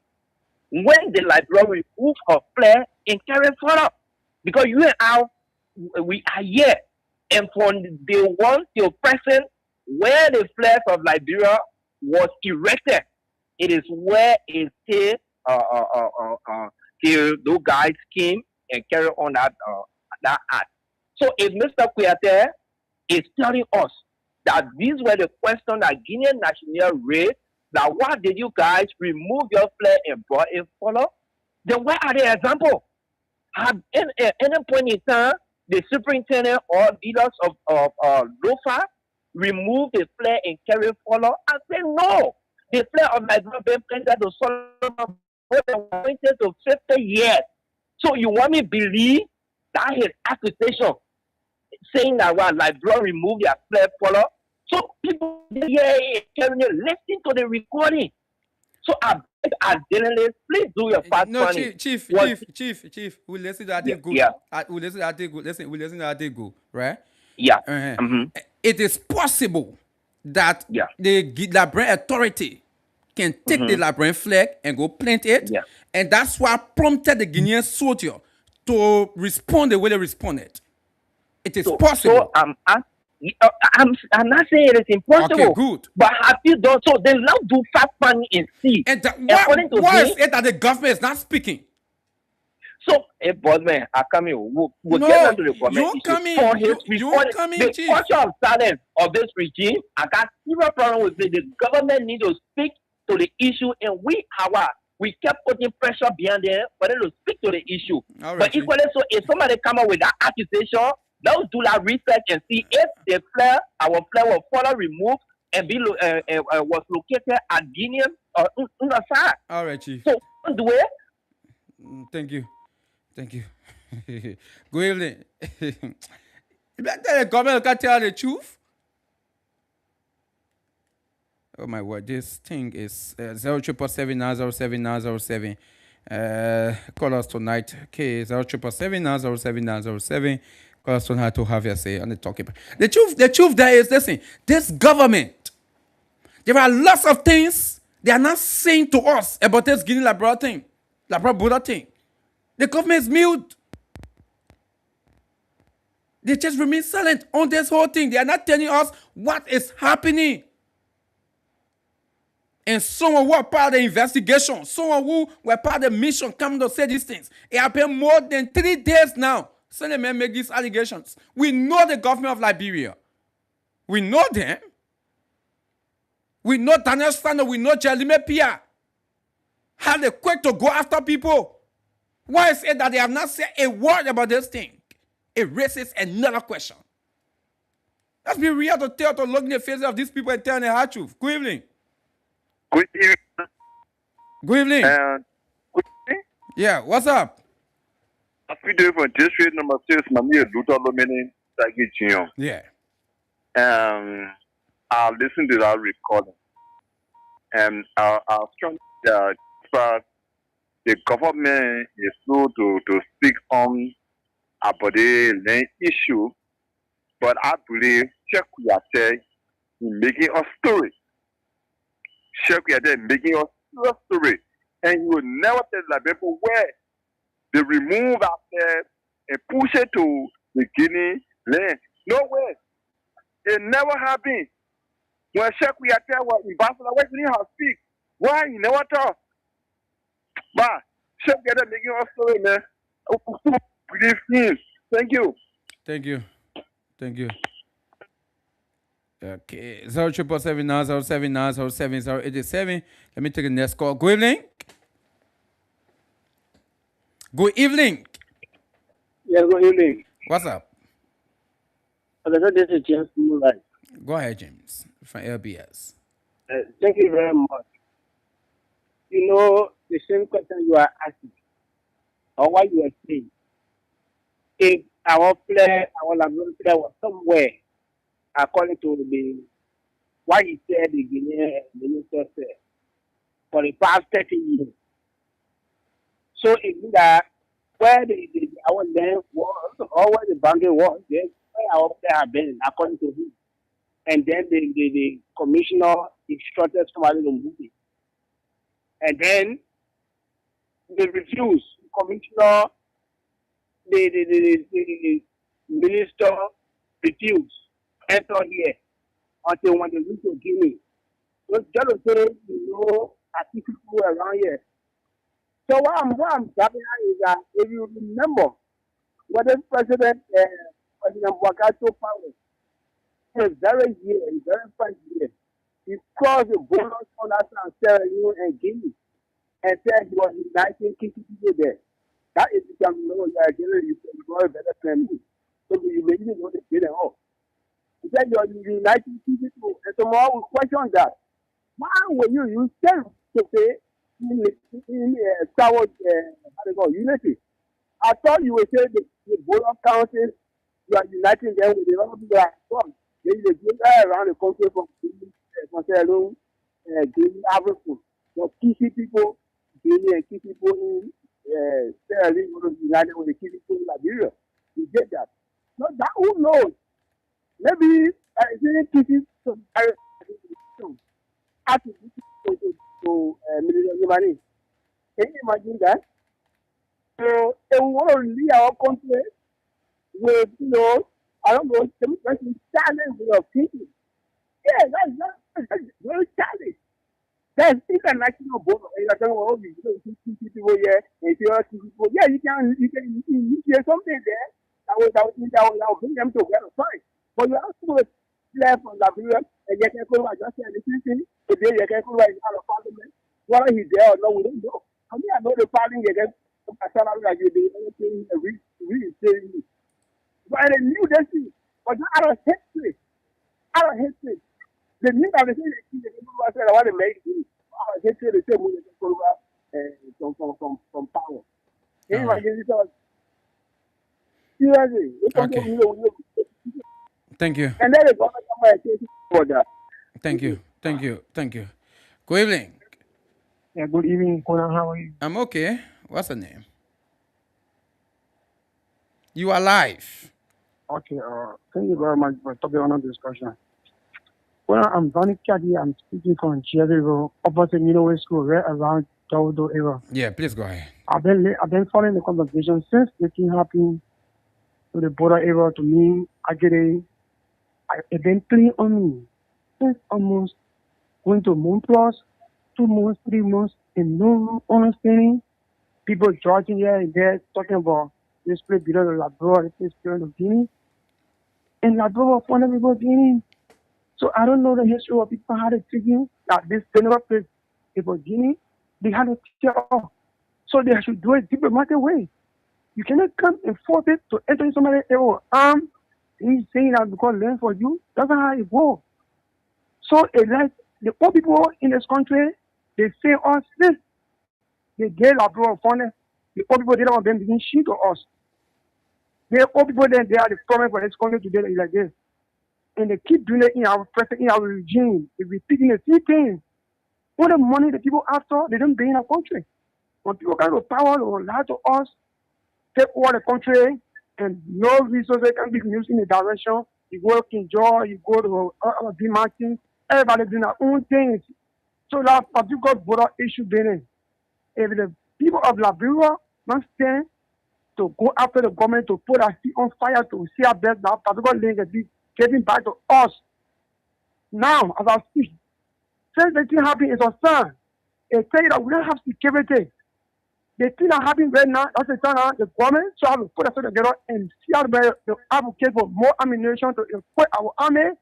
when the library remove her flag and carry further? Because you and I, we are here. And from the one till present, where the flag of Liberia was erected, it is where it still till those guys came and carry on that act. So if Mr. Kuyate is telling us that these were the questions that Guinean national raised, that why did you guys remove your flag and brought it follow? Then where are the examples? Have at any point in time the superintendent or leaders of LOFA remove the flag and carry follow? I say no. The flag of Liberia been planted to Solomon for 20 to 50 years. So you want me to believe That is accusation, saying that well, like blood remove their flesh color. So people, yeah, listen to the recording. So I beg our journalists, please do your fast No, funny. chief. We listen to that Yeah, they go. yeah, We listen to that they go. Listen, we listen to that they go. Right? yeah. Uh-huh. Mm-hmm. It is possible that Yeah. the Labrador authority can take the Mm-hmm. Labrador flag and go plant it, Yeah. and that's what prompted the Guinean soldier to respond the way they responded. It is possible. So I'm not saying it is impossible. Okay, good. But have you done so? Then now do fast funny and see. And According to why me, is it that the government is not speaking? so hey, boss man, I come here. We'll No, get into the comment you issue. coming. For his You response, coming, the chief. culture of silence of this regime, I got serious problem with it. The government need to speak to the issue, and we kept putting pressure behind them for them to speak to the issue. All right, But chief. equally so, if somebody come up with that accusation, let's do that research and see if the flare, our flare was further removed and was located at Guinea or Underside. All right, chief. So do it. Thank you. Good evening. You better tell the government can tell the truth. Oh my word, this thing is 0777907. Call us tonight. Okay, 0777907. Call us tonight to have your say on the topic. The truth there is, listen, this government, there are lots of things they are not saying to us about this Guinea Labrador thing, Labrador Buddha thing. The government is mute. They just remain silent on this whole thing. They are not telling us what is happening. And someone who are part of the investigation, someone who were part of the mission coming to say these things. It happened more than 3 days now. So they may make these allegations. We know the government of Liberia. We know them. We know Daniel Stano. We know Jeremy Pia. How they quick to go after people. Why is it that they have not said a word about this thing? It raises another question. Let's be real to look in the faces of these people and tell them the hard truth. Good evening. Good evening. Good evening. Good evening. Yeah, what's up? Happy day for district number 6, Mami Luta Lomini, Sagi Chion. Yeah. I'll listen to that recording. And I'll strong that the government is slow to speak on about the land issue, but I believe Check Kuyate is making a story. Check Kuyate making a story. And he will never tell the people where they remove after and push it to the Guinea land. No way. It never happened. When Check Kuyate was in Barcelona, why didn't he speak? Why? He never talk. But Check Kuyate making a story, man. Believe him. Thank you. Okay. 0777907907087. Let me take the next call. Good evening. Good evening. Yeah, good evening. What's up? This is James Moonlight. Go ahead, James, from LBS. Thank you very much. You know, the same question you are asking, or what you are saying. If our Labrador player was somewhere, according to what he said, the Guinean minister said, for the past 30 years. So it means that where our land was, or where the boundary was, that's where our player have been, according to him. And then the commissioner instructed somebody to move it. And then they refused. The commissioner, the minister refused. Enter here until when they reach to Guinea. So just to say, you know, I see people around here. So what I'm talking about is that if you remember, what the President Wakato power, is very first year, he crossed the borders on us and Sierra Leone and Guinea and said he was uniting people there. That is becoming no Nigeria, you can go better than me. So you may even know the get it all. He said you're uniting people, and tomorrow we question that. Why will you use self to say in unity? I thought you would say the the border counties, you are uniting them with the other people that come. Then they go around the country from Conselho, Guinea, Africa. So key people, Guinea and key people in Sierra Leone, united with the key people in Liberia. You get that? No, that who knows? Maybe key people have to military money. Can you imagine that? So they want to leave our country with, I don't know, some person challenge of thinking. Yeah, that's very challenge. That's international border. You can all these people here, and people. Yeah, you can hear something there that will bring them together. Fine. But you have to left from Liberia and you can go just say the same thing. Today you can go right out of parliament. Whether he's there or not, we don't know. I mean, I know the parliament you can salary like you do anything really saying. But I knew that thing. But out of history, the new that they say I said I want to make it. Out of history, they say we can go from power. Anyway, seriously, Okay. Thank you. and then the government for that. Thank you. Good evening. Yeah, good evening, KONAH. How are you? I'm okay. What's the name? You are live. Okay, thank you very much for talking on the discussion. KONAH, I'm Vanny Kadi. I'm speaking from Jerry, opposite Middleway School, right around Dodo area. Yeah, please go ahead. I've been following the conversation since the thing happened to the border area to me. It's been clean on me since almost going to month plus, 2 months, 3 months, and no understanding. People judging here and there, talking about this place below the Labrador, this place of Guinea. And Labrador for people Guinea. So I don't know the history of people how to thinking that this general place is for Guinea. They had to tear off. So they should do it diplomatic way. You cannot come and force it to enter in somebody's arm. He's saying that because land for you. That's not how it goes. So it's like the poor people in this country, they say us this. They get Labrador funding. The poor people, they don't want them begin shit to us. The poor people, then they are the problem for this country today like this. And they keep doing it in our president, in our regime. They repeating the same thing. All the money the people after, they don't pay in our country. When people come to power, they will lie to us, take over the country, and no resources can be used in the direction. You go to Kinjor, you go to B. Martin, everybody doing their own things. So that particular border issue being, if the people of Liberia don't stand to go after the government to put our feet on fire to see our best, that particular link is getting back to us. Now, as I speak, since the thing happened is a sign. They tell you that we don't have security. The thing that happening right now, that's the time the government should have to put us together and see how to advocate for more ammunition to equip our army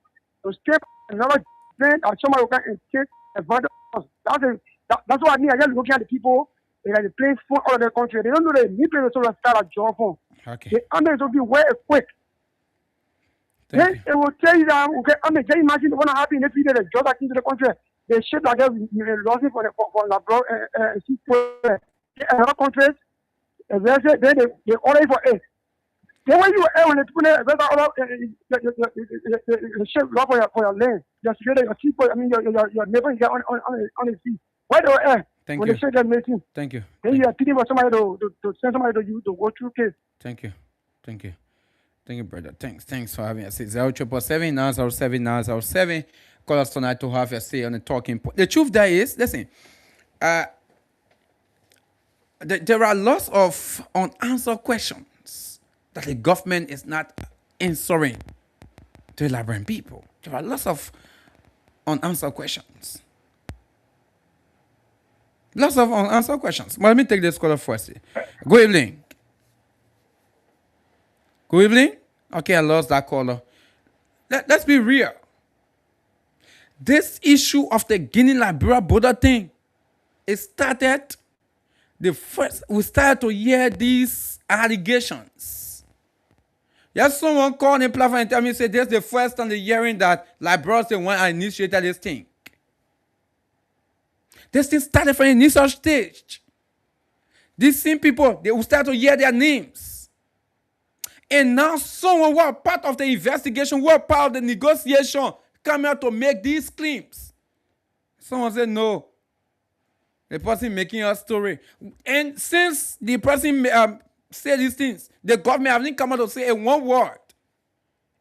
to escape another event or somebody can and take advantage of us. That's what I mean. I just looking at the people that they play phone all over the country. They don't know the new people to start a job for. Okay. The army will be well equipped. Then it will tell you that, okay, I mean, can you imagine what's happen if they just back into the country? They ship like a losing for Labrador and another countries, and then they order for it. Then when you when they put it, the ship love for your land, just get your people, I mean, your neighbor get on the sea. Why do air? Thank when you. they say that meeting. Thank you. Then you are thinking about somebody to send somebody to you to go through case. Thank you, brother. Thanks for having us. 0777 907 907. Call us tonight to have your say on the talking point. The truth there is, listen, there are lots of unanswered questions that the government is not answering to the Liberian people. There are lots of unanswered questions. Lots of unanswered questions. Well, let me take this caller first. Good evening. Good evening. Okay, I lost that caller. Let's be real. This issue of the Guinea-Liberia border thing, it started we started to hear these allegations. Yes, someone called in platform and tell me, say, this is the first time they're hearing that Liberia is the one that initiated this thing. This thing started from the initial stage. These same people, they will start to hear their names. And now someone who are part of the investigation, who are part of the negotiation, come out to make these claims. Someone said no. The person making a story. And since the person said these things, the government haven't come out to say one word.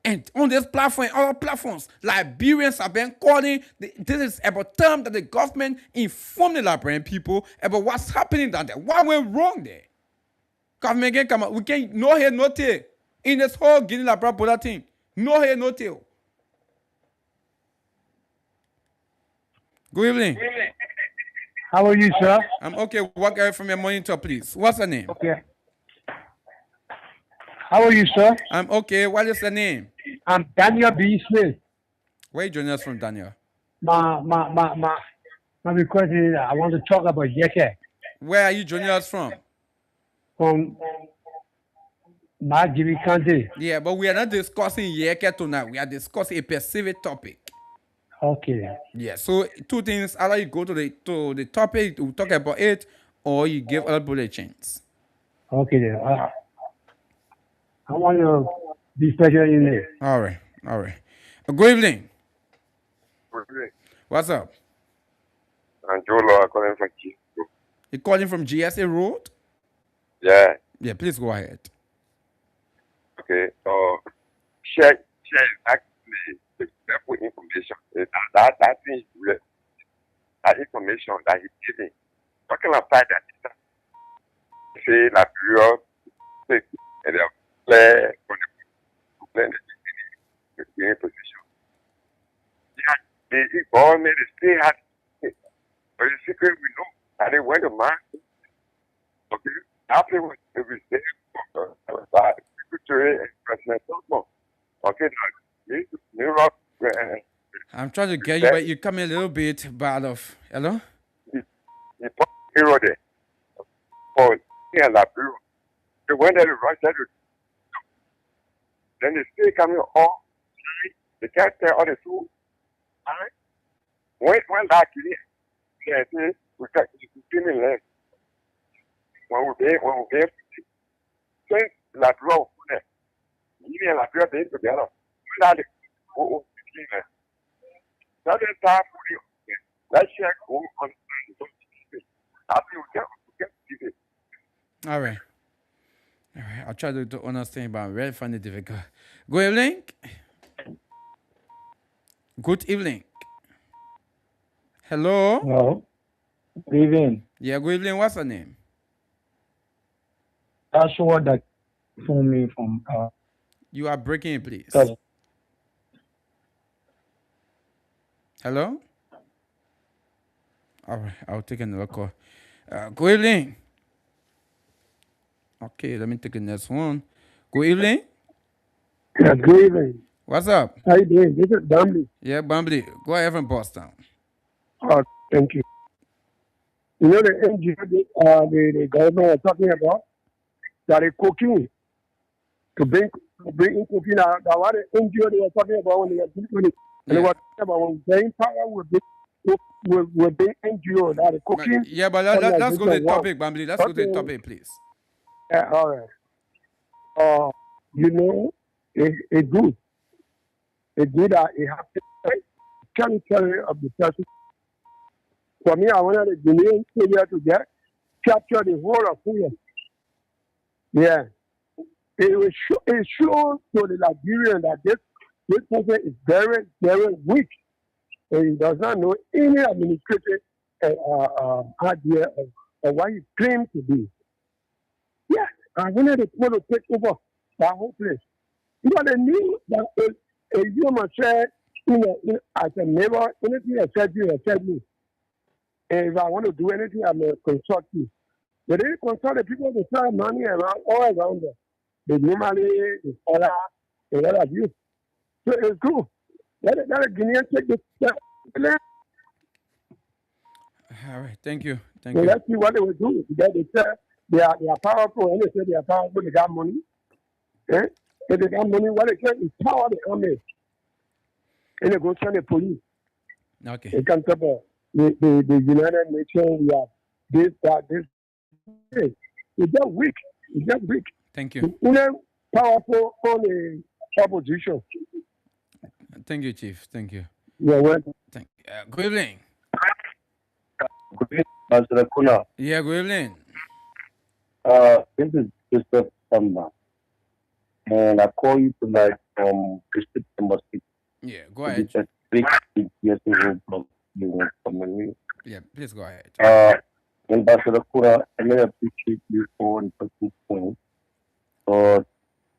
And on this platform and other platforms, Liberians have been calling. This is about time that the government inform the Liberian people about what's happening down there. What went wrong there? Government can come out. We can't, no head, no tail. In this whole Guinea-Liberia border thing. No head, no tail. Good evening. How are you, sir? I'm okay. Walk away from your monitor, please. What's the name? Okay. How are you, sir? I'm okay. What is the name? I'm Daniel B. Smith. Where you joining us from, Daniel? My request is I want to talk about Yeke. Where are you joining us from? From Majiri County. Yeah, but we are not discussing Yeke tonight. We are discussing a specific topic. Okay. Yeah, so two things. Either you go to the topic, we'll talk about it, or you give other people a chance. Okay, then. I want to be special in there. All right. Good evening. Good evening. What's up? I'm Joe Law calling from GSA. You calling from GSA Road? Yeah. Yeah, please go ahead. Okay. Share actually the careful information. That thing is real. That information that he's giving. Talking about that, say Liberia, and they play from the position. Yeah, the government is still had, but the secret we know that they went to mark. Okay, after what they will say by Secretary and President Osmo. Okay, now, I'm trying to get you, but you come a little bit bad off. Hello? The hero there for Liberia. They went there to Russia. Then they still coming all. They can't tell all the truth. Alright? When that clear, they say we can continue less. When we get since Liberia, you and Liberia being together, we not go clean. That is time for you. Let's check who on after you get it. All right. I'll try to understand, but I really find it difficult. Good evening. Good evening. Hello? Hello. Good evening. Yeah, good evening. What's your name? That's what that phone me from. You are breaking, please. Sorry. Hello? All right, I'll take another call. Good evening. Okay, let me take the next one. Good evening. Yeah, good evening. What's up? How you doing? This is Bambi. Yeah, Bambi. Go ahead from Boston. Oh, thank you. You know the NGO the government is talking about that is cooking to bring in cooking. That what the NGO they were talking about when they were doing it. And they were talking about when brain power will be NGO that is cooking. Yeah, but let's go to the topic, Bambi. Let's go to the topic, please. Yeah, all right. You know, it's good. It's good that it happens. Can tell you of the person. For me, I wanted the Guinean area to capture the whole of Kenya. Yeah. It shows to the Liberian that this person is very, very weak. And he does not know any administrative idea of what he claims to be. Yeah. I wanted to want to take over that whole place. You know, they knew that a human said, as a neighbor, anything I said you, I said me. And if I want to do anything, I'm going to consult you. They didn't consult the people that sell money around, all around them. The normally, the scholar, and what have you. So it's good. Let a Guinean take this step. All right, thank you. So let's see what they will do. Because they say they are powerful, and they say they are powerful, they got money. Eh? If they got money, what they say is power the army. And they go send the police. Okay. They can talk about the United Nations, we have this, that, this. It's just weak. It's just weak. Thank you. powerful on the proposition. Thank you, Chief. Thank you. You're welcome. Good evening. Good evening, Pastor KONAH. Yeah, good evening. This is Joseph Samba, and I call you tonight from District number 6. Yeah, go ahead. Yeah, please go ahead. Ambassador KONAH, I may appreciate you for the person's point, but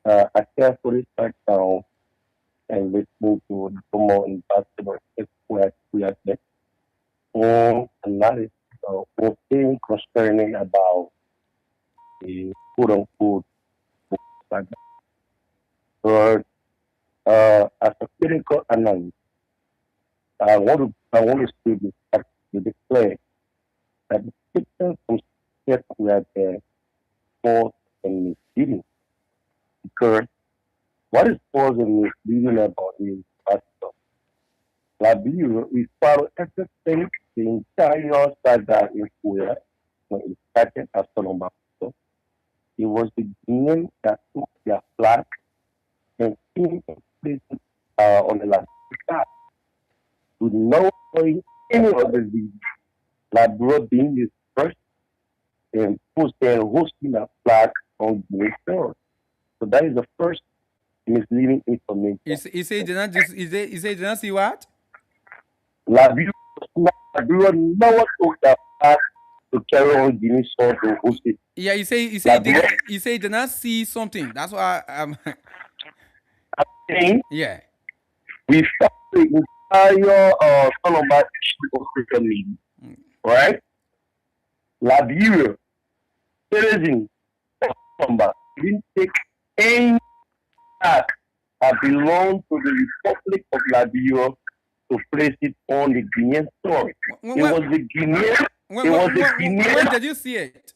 I carefully sat down and listening to the former ambassador we are there on analysis of things concerning about the quote-unquote saga. But as a critical analyst, I want to say this to declare that the pictures from set we are there false and misleading. Because what is false and misleading about this pastor? Labiro, we follow everything, the entire saga in Korea when it started as Solomon. It was the Guineans that took their flag and came and placed it on the last side. To no way any other reason, Labiro being his first and hosting a flag on Guinea soil. So that is the first misleading information. You say did not see what? Labiro never took the flag to carry on Guinea soil to host it. Yeah, you say did not see something. That's why I'm saying. Yeah. We found the entire Solomon issue of social media. Right? Liberia, citizen of didn't take any act that belonged to the Republic of Liberia to place it on the Guinean soil. It was the Guinean. When did you see it?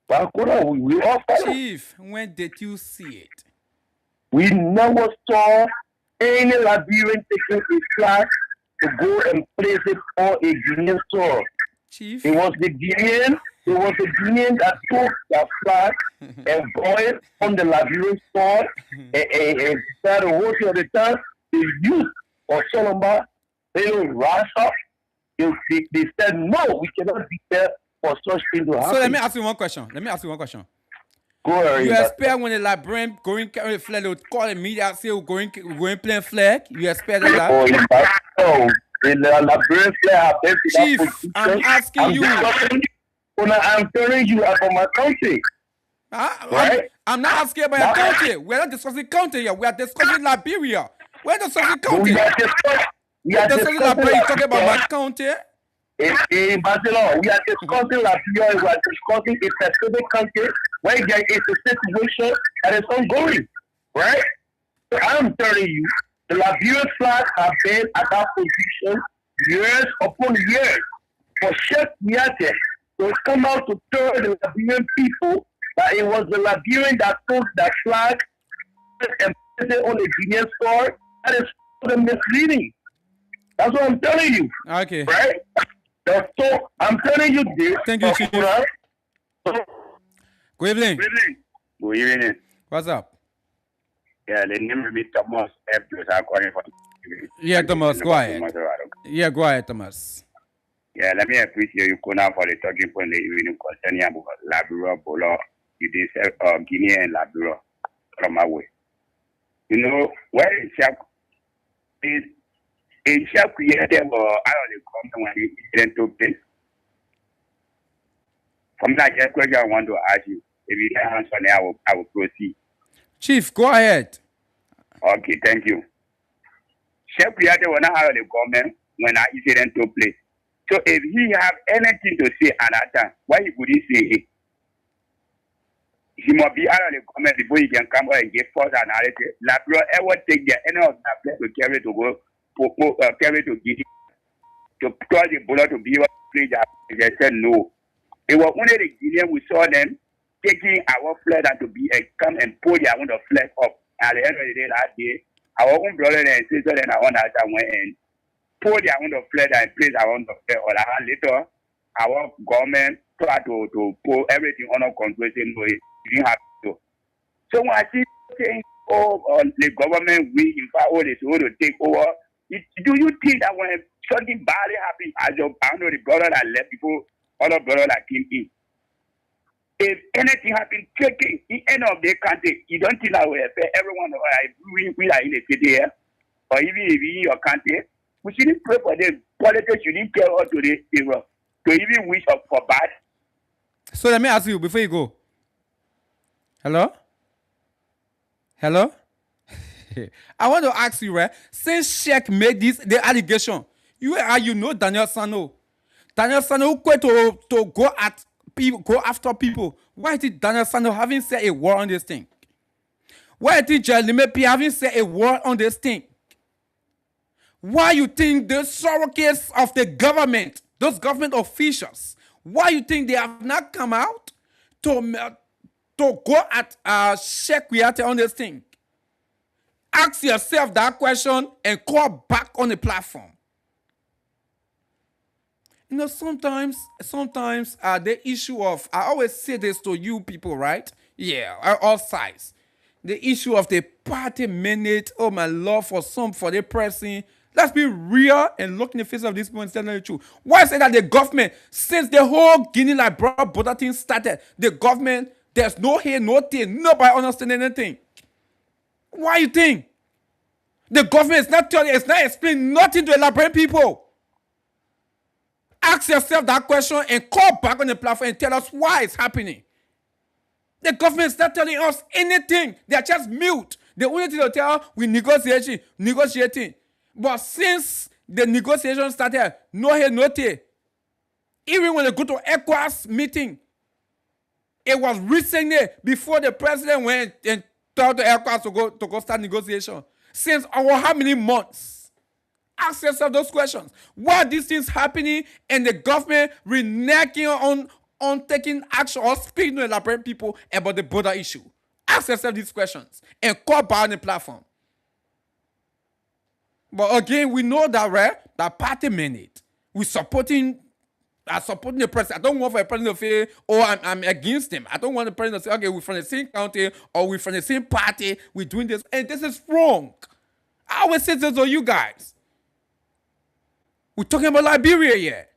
We all Chief, when did you see it? We never saw any Liberian taking a flag to go and place it on a Guinean soil. Chief. It was the Guinean that took the flag and brought it on the Liberian soil and started working at the time. The youth of Solomon, they don't rise up. They said, no, we cannot be there for such things to happen. So let me ask you one question. Go ahead. You expect when the Liberian going carry a flag, they would call the media say we're going playing flag? You expect that? Oh, the Liberian flag. Chief, I'm asking you. I'm telling you about my country. Right? I'm not asking about your country. We're not discussing country here. We are discussing Liberia. We're discussing country. We are discussing Liberia. You talking about my country? In Barcelona, we are discussing Liberia. We are discussing a specific country where there is a situation that is ongoing. Right? So I'm telling you, the Liberian flag has been at that position years upon years. For Sheikh Niate to come out to tell the Liberian people that it was the Liberian that took that flag and put it on the Guinean soil, that is misleading. That's what I'm telling you. Okay. Right? So I'm telling you this. Thank you, Chief. Good evening. Good evening. What's up? Yeah, the name will be Thomas F. Yeah, Thomas, go ahead. Yeah, go ahead, Thomas. Yeah, let me appreciate you, KONAH, for the talking point that you concerning about Liberia, Bolo, you did say Guinea and Liberia from my way. You know, where is a shark created out of the company when the incident took place? From that question, I want to ask you. If you can answer me, I will proceed. Chief, go ahead. Okay, thank you. Shark created was not out of the government when that incident took place. So if he have anything to say at that time, why would he say it? He must be out of the government before he can come out and give false analysis. Liberia ever take any of that place to carry to go, carry to Guinea, to cross the border to be able to play that. They said no. It was only the Guineans we saw them taking our flag and to be come and pull their own flag up. At the end of the day, that day, our own brother and sister and our own husband went and pull their own flag and place our own flag. Or later, our government tried to pull everything under control. No, it didn't have to. So when I see saying, the government will in fact all is going to take over, do you think that when something bad happens, I don't know the brother that left before, other brother that came in, if anything happens, take it, the end of the country, you don't think that will affect everyone, we are in the city here, or even if in your country, we shouldn't pray for them. Politics shouldn't care all to the evil, to even wish for bad. So let me ask you before you go. Hello? Hello? I want to ask you, right? Since Sheikh made the allegation, you know Daniel Sano. Daniel Sano going to go at people, go after people. Why did Daniel Sano having said a word on this thing? Why did Jeremy P having said a word on this thing? Why you think the surrogates of the government, those government officials, why you think they have not come out to go at Sheikh Kuyate on this thing? Ask yourself that question and call back on the platform. You know, sometimes the issue of, I always say this to you people, right? Yeah, all sides. The issue of the party minute, oh my love for the person. Let's be real and look in the face of this people and tell them the truth. Why say that the government, since the whole Guinea-Liberia border thing started, the government, there's no here, no thing, nobody understand anything. Why you think? The government is not telling, it's not explaining nothing to the Liberian people. Ask yourself that question and call back on the platform and tell us why it's happening. The government is not telling us anything. They are just mute. The only thing they tell us, we negotiating. But since the negotiation started, no here, no there. Even when they go to ECOWAS meeting, it was recently before the president went and told the ECOWAS to go start negotiation. Since over how many months? Ask yourself those questions. Why are these things happening and the government reneging on taking action or speaking to the Liberian people about the border issue? Ask yourself these questions and call back on the platform. But again, we know that, right? That party minute. We're supporting the president. I don't want for a president to say, oh, I'm against him. I don't want the president to say, okay, we're from the same county or we're from the same party. We're doing this. And this is wrong. I always say this to you guys. We're talking about Liberia here.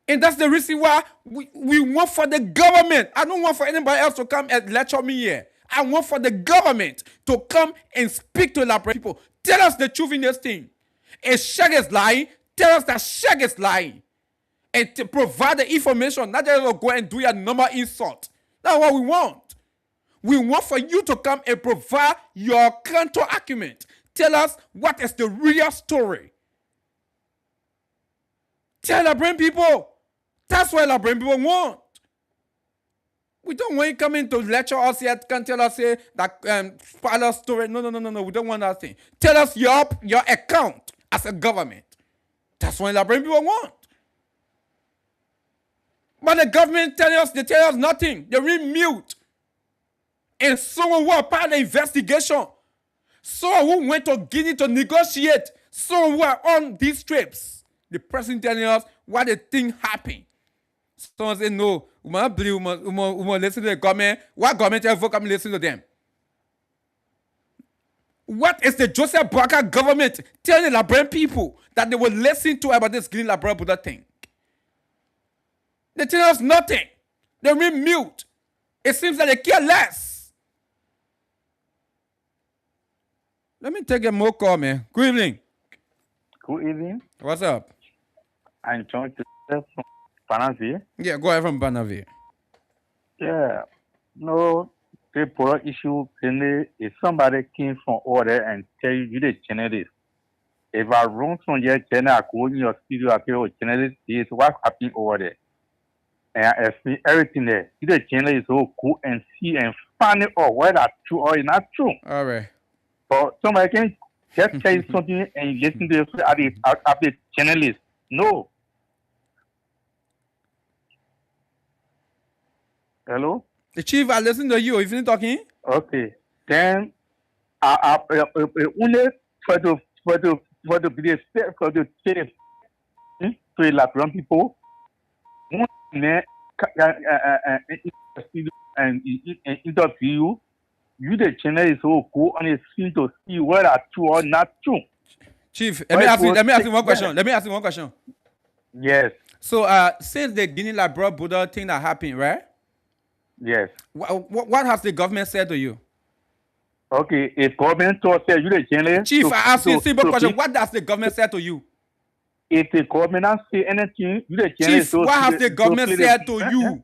And that's the reason why we want for the government. I don't want for anybody else to come and lecture me here. I want for the government to come and speak to Liberian people. Tell us the truth in this thing. If Sheikh is lying, tell us that Sheikh is lying. And to provide the information, not just to go and do your normal insult. That's what we want. We want for you to come and provide your counter argument. Tell us what is the real story. Tell Liberian people. That's what Liberian people want. We don't want you coming to lecture us yet. Can't tell us say that father story. No. We don't want that thing. Tell us your account as a government. That's what Liberian people want. But the government they tell us nothing. They remain mute. And someone who are part of the investigation, someone who went to Guinea to negotiate, someone who are on these trips, the president telling us why the thing happened. Someone say no, we must believe, we must listen to the government. Why government ever come listen to them? What is the Joseph Barker government telling the Liberian people that they will listen to about this Guinea-Liberia Buddha thing? They tell us nothing. They remain mute. It seems that they care less. Let me take a more call, man. Good evening. Good evening. What's up? I'm trying to tell from Panavie. Yeah, go ahead from Panavie. Yeah. No, the border issue if somebody came from order and tell you the channel this. If I run from your channel, I go in your studio, I tell you channel this, what happened over there. And I explain everything there. The channel is so cool and see and find it out whether that's true or not true. All right. But somebody can just tell you something and you listen to it at the channel list. No. Hello? The chief, I listen to you. If you're talking. Okay. Then I only for the be respect for the chief to the Liberian people. and interview you. You the channel is so go on the scene to see whether true or not true. Chief, let me ask you one question. Let me ask you one question. Yes. So, since the Guinea-Liberia border thing that happened, right? Yes. What has the government said to you? Okay, if government told say you the channel. Chief, I ask you a simple question. What does the government say to you? If the government not say anything, you the channel. Chief, what has the government said to you?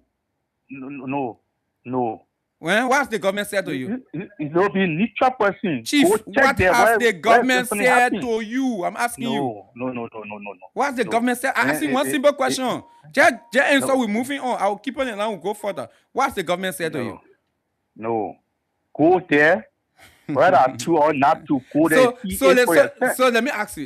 No. Well, what has the government said to you? It will be neutral person. Chief, what has the government said to you? I'm asking you. No. What has the government said? I ask you one simple question. Just answer. We're moving on. I'll keep on and I will go further. What has the government said to you? No. Go there. Whether true or not to go there. So let me ask you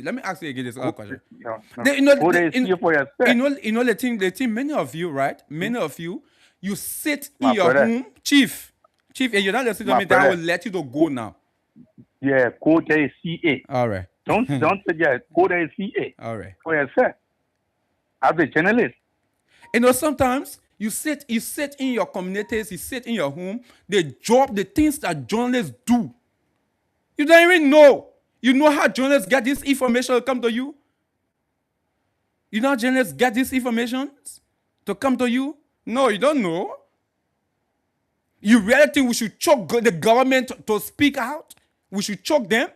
again this other question. You know the thing. Many of you, right? Many of you. You sit in your home, Chief, and you're not listening to me. That I will let you to go now. Yeah, go there is CA. All right. Don't say go there is CA. All right. For yourself, as a journalist. You know, sometimes you sit in your communities, you sit in your home. The things that journalists do, you don't even know. You know how journalists get this information to come to you. You know how journalists get this information to come to you. No, you don't know. You really think we should choke the government to speak out? We should choke them?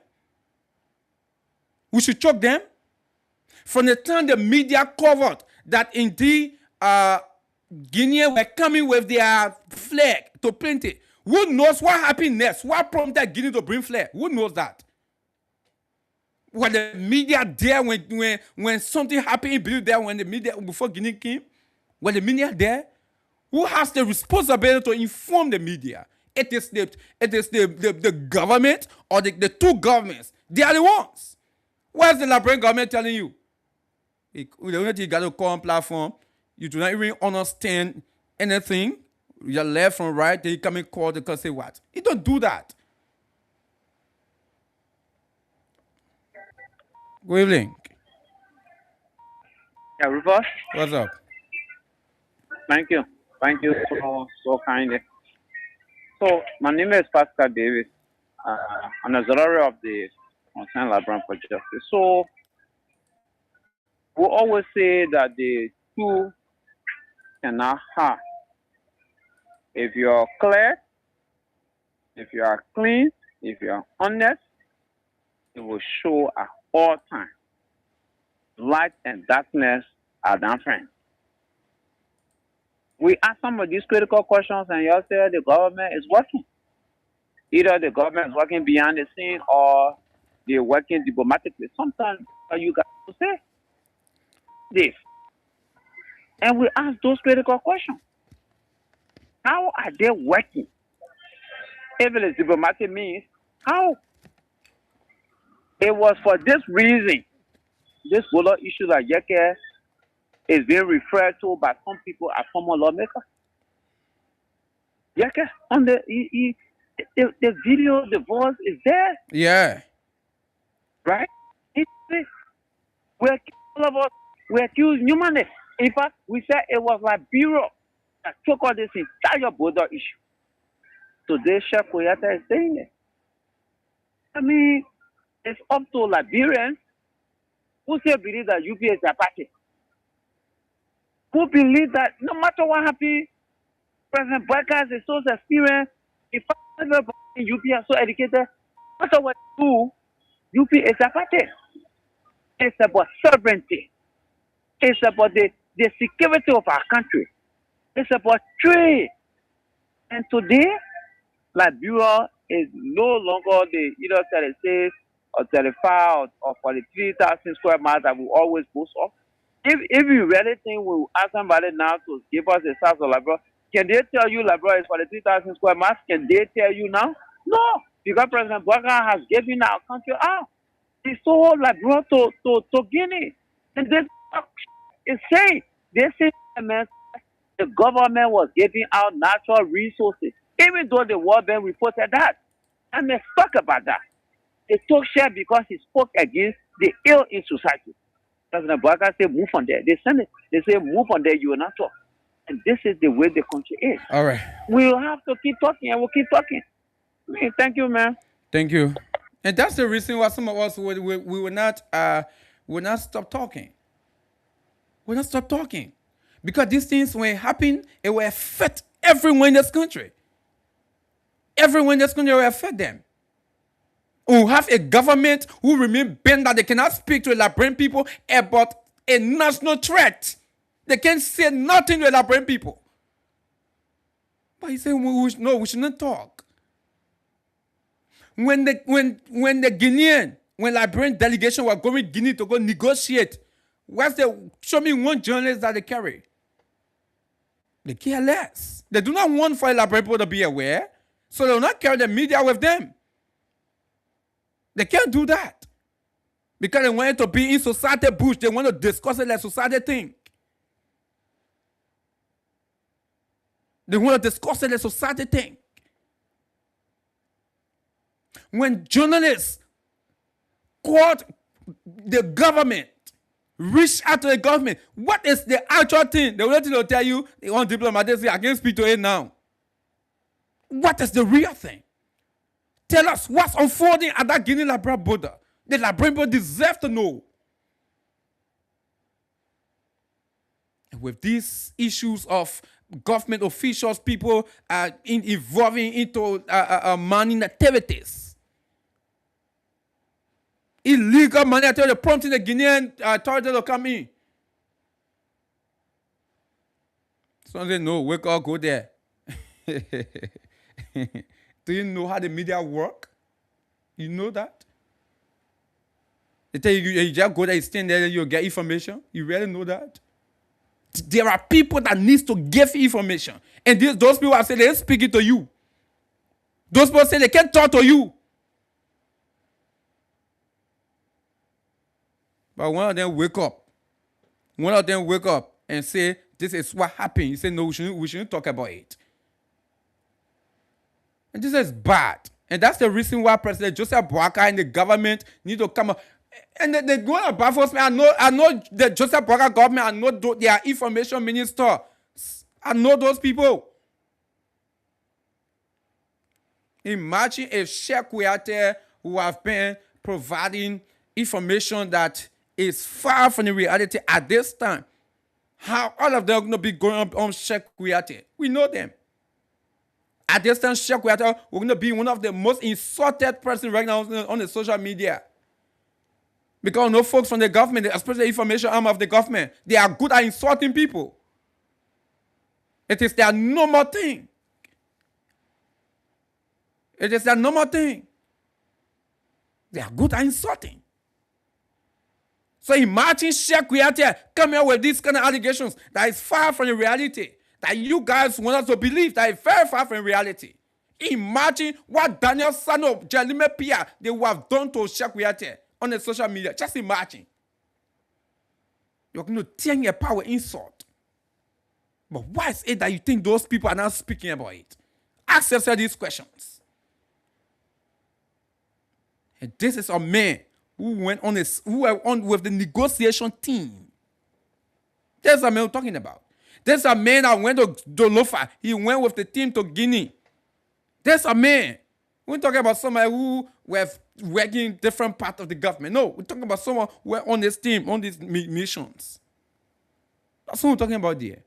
We should choke them? From the time the media covered that indeed Guinea were coming with their flag to print it, who knows what happened next? What prompted Guinea to bring flag? Who knows that? Were the media there when something happened in there when the media before Guinea came? Were the media there? Who has the responsibility to inform the media? It is the government or the two governments. They are the ones. Where's the Liberian government telling you? The only thing you got to call on platform, you do not even understand anything. You're left from right, they come and call because say what? You don't do that. Good evening. Yeah, Rufus. What's up? Thank you so kindly. So my name is Pascal Davis. I'm the auxiliary of the Concerned Librarian for Justice. So we always say that the two cannot harm. If you're clear, if you are clean, if you are honest, it will show at all times. Light and darkness are not friends. We ask some of these critical questions and you say the government is working. Either the government is working behind the scene or they're working diplomatically. Sometimes you got to say this. And we ask those critical questions. How are they working? If it is diplomatic means, how? It was for this reason, this border issue that Yeke is being referred to by some people as former lawmakers. Yeke, on the video, the voice is there. Yeah. Right? All of us, we accused humanity. In fact, we said it was Liberia that took on this entire border issue. Today, Chef Koyata is saying it. I mean, it's up to Liberians who still believe that UP is a party. Who believe that no matter what happens, President Barker has a social experience. If everybody in UP are so educated, no matter what they do, UP is a party. It's about sovereignty. It's about the security of our country. It's about trade. And today, Liberia is no longer the either 36 or 35 or 43,000 square miles that we always boast of. If you really think we will ask somebody now to give us a size of Liberia, can they tell you Liberia is 43,000 square miles? Can they tell you now? No, because President Barker has given our country out. He sold Liberia to Guinea. And this is saying, they say the government was giving out natural resources, even though the World Bank reported that. And they talk about that. They took share because he spoke against the ill in society. President Barker said, move on there. They send it. They say, move on there, you will not talk. And this is the way the country is. All right. We'll have to keep talking and we'll keep talking. Hey, thank you, man. Thank you. And that's the reason why some of us we will not stop talking. We'll not stop talking. Because these things, when it happen, it will affect everyone in this country. Everyone in this country will affect them. Who have a government who remain bent that they cannot speak to Liberian people about a national threat. They can't say nothing to Liberian people. But he said, no, we shouldn't talk. When the Guinean, when Liberian delegation were going to Guinea to go negotiate, show me one journalist that they carry. They care less. They do not want for Liberian people to be aware, so they will not carry the media with them. They can't do that. Because they want it to be in society bush. They want to discuss it like society think. They want to discuss it like society think. When journalists called the government, reach out to the government, what is the actual thing? They will tell you, they want diplomats, they say, I can't speak to it now. What is the real thing? Tell us what's unfolding at that Guinea-Liberia border. The Liberian people deserve to know. And with these issues of government officials, people evolving into mining activities, illegal money activity, prompting the Guinean authorities to come in. Some say, no, wake up, go there. Do you know how the media work? You know that? They tell you just go there, you stand there, you'll get information. You really know that? There are people that need to give information. And those people are saying they're speaking to you. Those people say they can't talk to you. But one of them wake up. One of them wake up and say, this is what happened. You say, no, we shouldn't talk about it. And this is bad. And that's the reason why President Joseph Boakai and the government need to come up. And they go to baffles me. I know the Joseph Boakai government. I know their information minister. I know those people. Imagine if Sheikh Kouyaté, who have been providing information that is far from the reality at this time, how all of them are going to be going up on Sheikh Kouyaté. We know them. At this time, Sheikh Kouyaté, we're going to be one of the most insulted persons right now on the social media. Because no folks from the government, especially the information arm of the government, they are good at insulting people. It is their normal thing. It is their normal thing. They are good at insulting. So imagine Sheikh Kouyaté come here with these kind of allegations that is far from the reality. That you guys want us to believe that is very far from reality. Imagine what Daniel Sano, Jalime Pia, they would have done to Sheikh Kouyaté on the social media. Just imagine. You're going to tear your power insult. But why is it that you think those people are not speaking about it? Ask yourself these questions. And this is a man who went on with the negotiation team. That's a man we're talking about. There's a man that went to Dolofa. He went with the team to Guinea. There's a man. We're talking about somebody who was working in different parts of the government. No, we're talking about someone who was on this team, on these missions. That's what we're talking about there.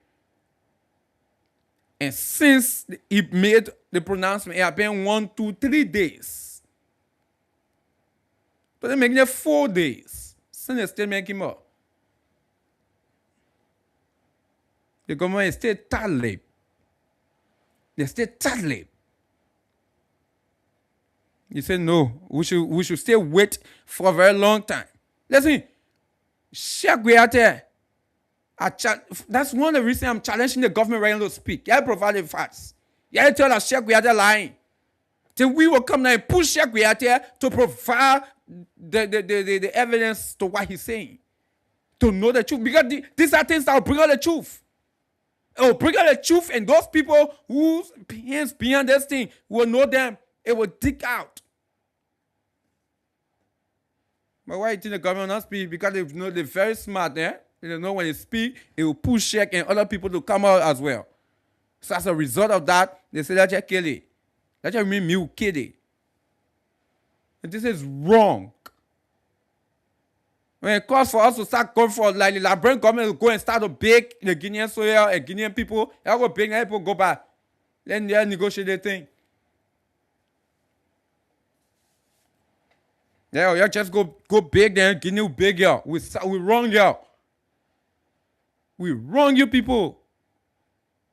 And since he made the pronouncement, it has been 1, 2, 3 days. But they're making it 4 days. Since the statement came out. The government is still tight-lipped. They're still tight-lipped. You say, no, we should still wait for a very long time. Listen, Sheikh Kouyaté, that's one of the reasons I'm challenging the government right now to speak. You provide the facts. You tell us Sheikh Kouyaté lying. Then we will come now and push Sheikh Kouyaté to provide the evidence to what he's saying. To know the truth. Because these are things that will bring out the truth. It will bring out the truth, and those people whose hands behind this thing will know them. It will dig out. But why do you think the government not speak? Because they know they're very smart, eh? You know, when they speak, it will push check and other people to come out as well. So as a result of that, they say that you kill it. That you mean me kill it. And this is wrong. When it calls for us to start going for like the Liberian government to go and start to beg the Guinean soil and Guinean people, they go beg and people go back. Then they negotiate the thing. Yeah, you just go big then Guinea will beg you. We wrong you. We wrong you people.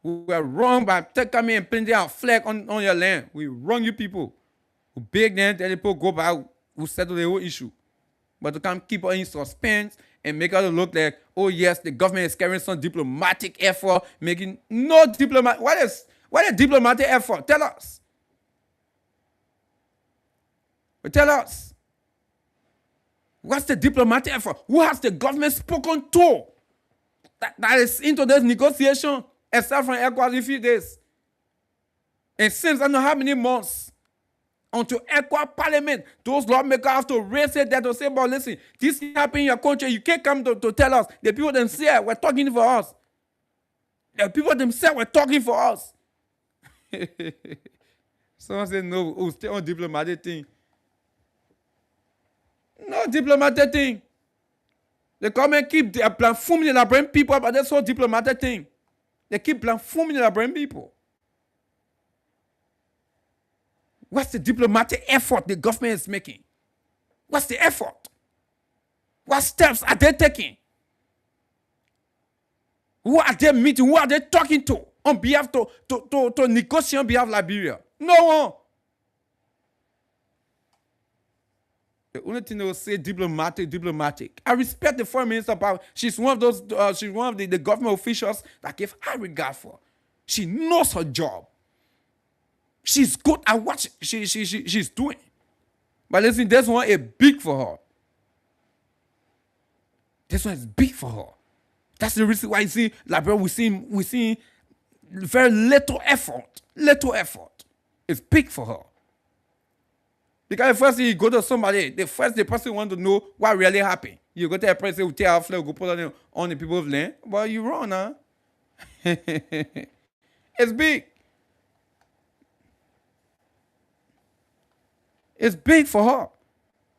We were wrong by taking me and planting our flag on your land. We wrong you people. We beg them, tell people go back, we settle the whole issue. But to come keep us in suspense and make us look like, oh yes, the government is carrying some diplomatic effort, making no diplomat. What is diplomatic effort? Tell us. Tell us. What's the diplomatic effort? Who has the government spoken to that is into this negotiation, except from ECOWAS in few days? And since I don't know how many months until ECOWAS Parliament, those lawmakers have to raise it there to say, but listen, this happened in your country. You can't come to tell us. The people themselves were talking for us. The people themselves were talking for us. Someone said, no, we'll stay on diplomatic thing. No diplomatic thing. The government keep blaspheming the Liberian people about this whole diplomatic thing. They keep blaspheming the Liberian people. What's the diplomatic effort the government is making? What's the effort? What steps are they taking? Who are they meeting? Who are they talking to on behalf to negotiate on behalf of Liberia? No one. The only thing they will say diplomatic. I respect the foreign minister, but she's one of those. She's one of the government officials that give high regard for. She knows her job. She's good at what she's doing. But listen, this one is big for her. This one is big for her. That's the reason why you see Liberia. We see very little effort. Little effort. It's big for her. Because the first thing you go to somebody, the person want to know what really happened. You go to a person who tell our flag, go put on the people's land. But you're wrong, huh? It's big. It's big for her.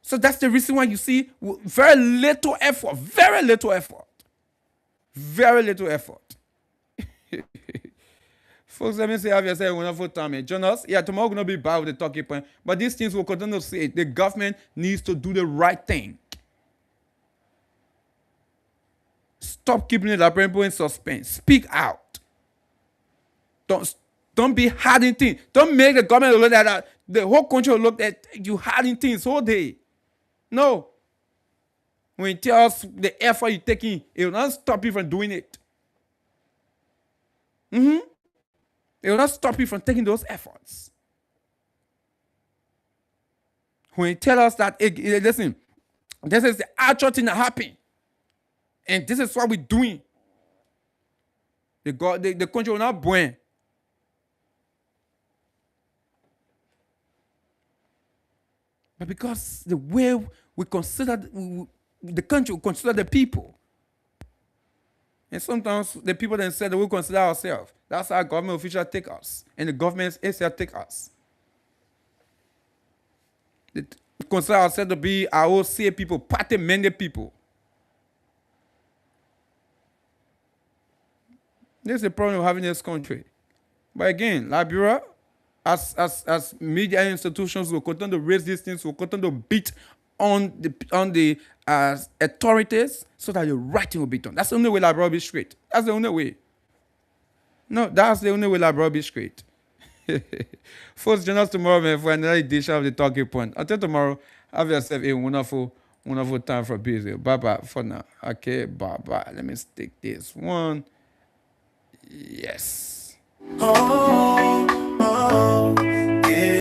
So that's the reason why you see very little effort. Very little effort. Very little effort. Folks, let me say, have yourself a wonderful time. Join us. Yeah, tomorrow we're going to be back with the talking point. But these things will continue to say the government needs to do the right thing. Stop keeping the Liberian people in suspense. Speak out. Don't be hiding things. Don't make the government look at that. The whole country will look at you hiding things all day. No. When you tell us the effort you're taking, it will not stop you from doing it. It will not stop you from taking those efforts. When you tell us that, listen, this is the actual thing that happened. And this is what we're doing. The country will not burn. But because the way we consider the country, we consider the people. And sometimes the people themselves will consider ourselves. That's how government officials take us. And the government itself take us. They consider ourselves to be our own say people, party-minded people. This is the problem we have in this country. But again, Liberia, as media institutions will continue to raise these things, will continue to beat on the authorities so that the right thing will be done. That's the only way Liberia will be straight. That's the only way. No, that's the only way Liberia will be straight. Folks, join us tomorrow, man, for another edition of the Talking Point. Until tomorrow, have yourself a wonderful time for busy. Bye-bye for now. Okay, bye-bye. Let me stick this one. Yes. Oh, oh.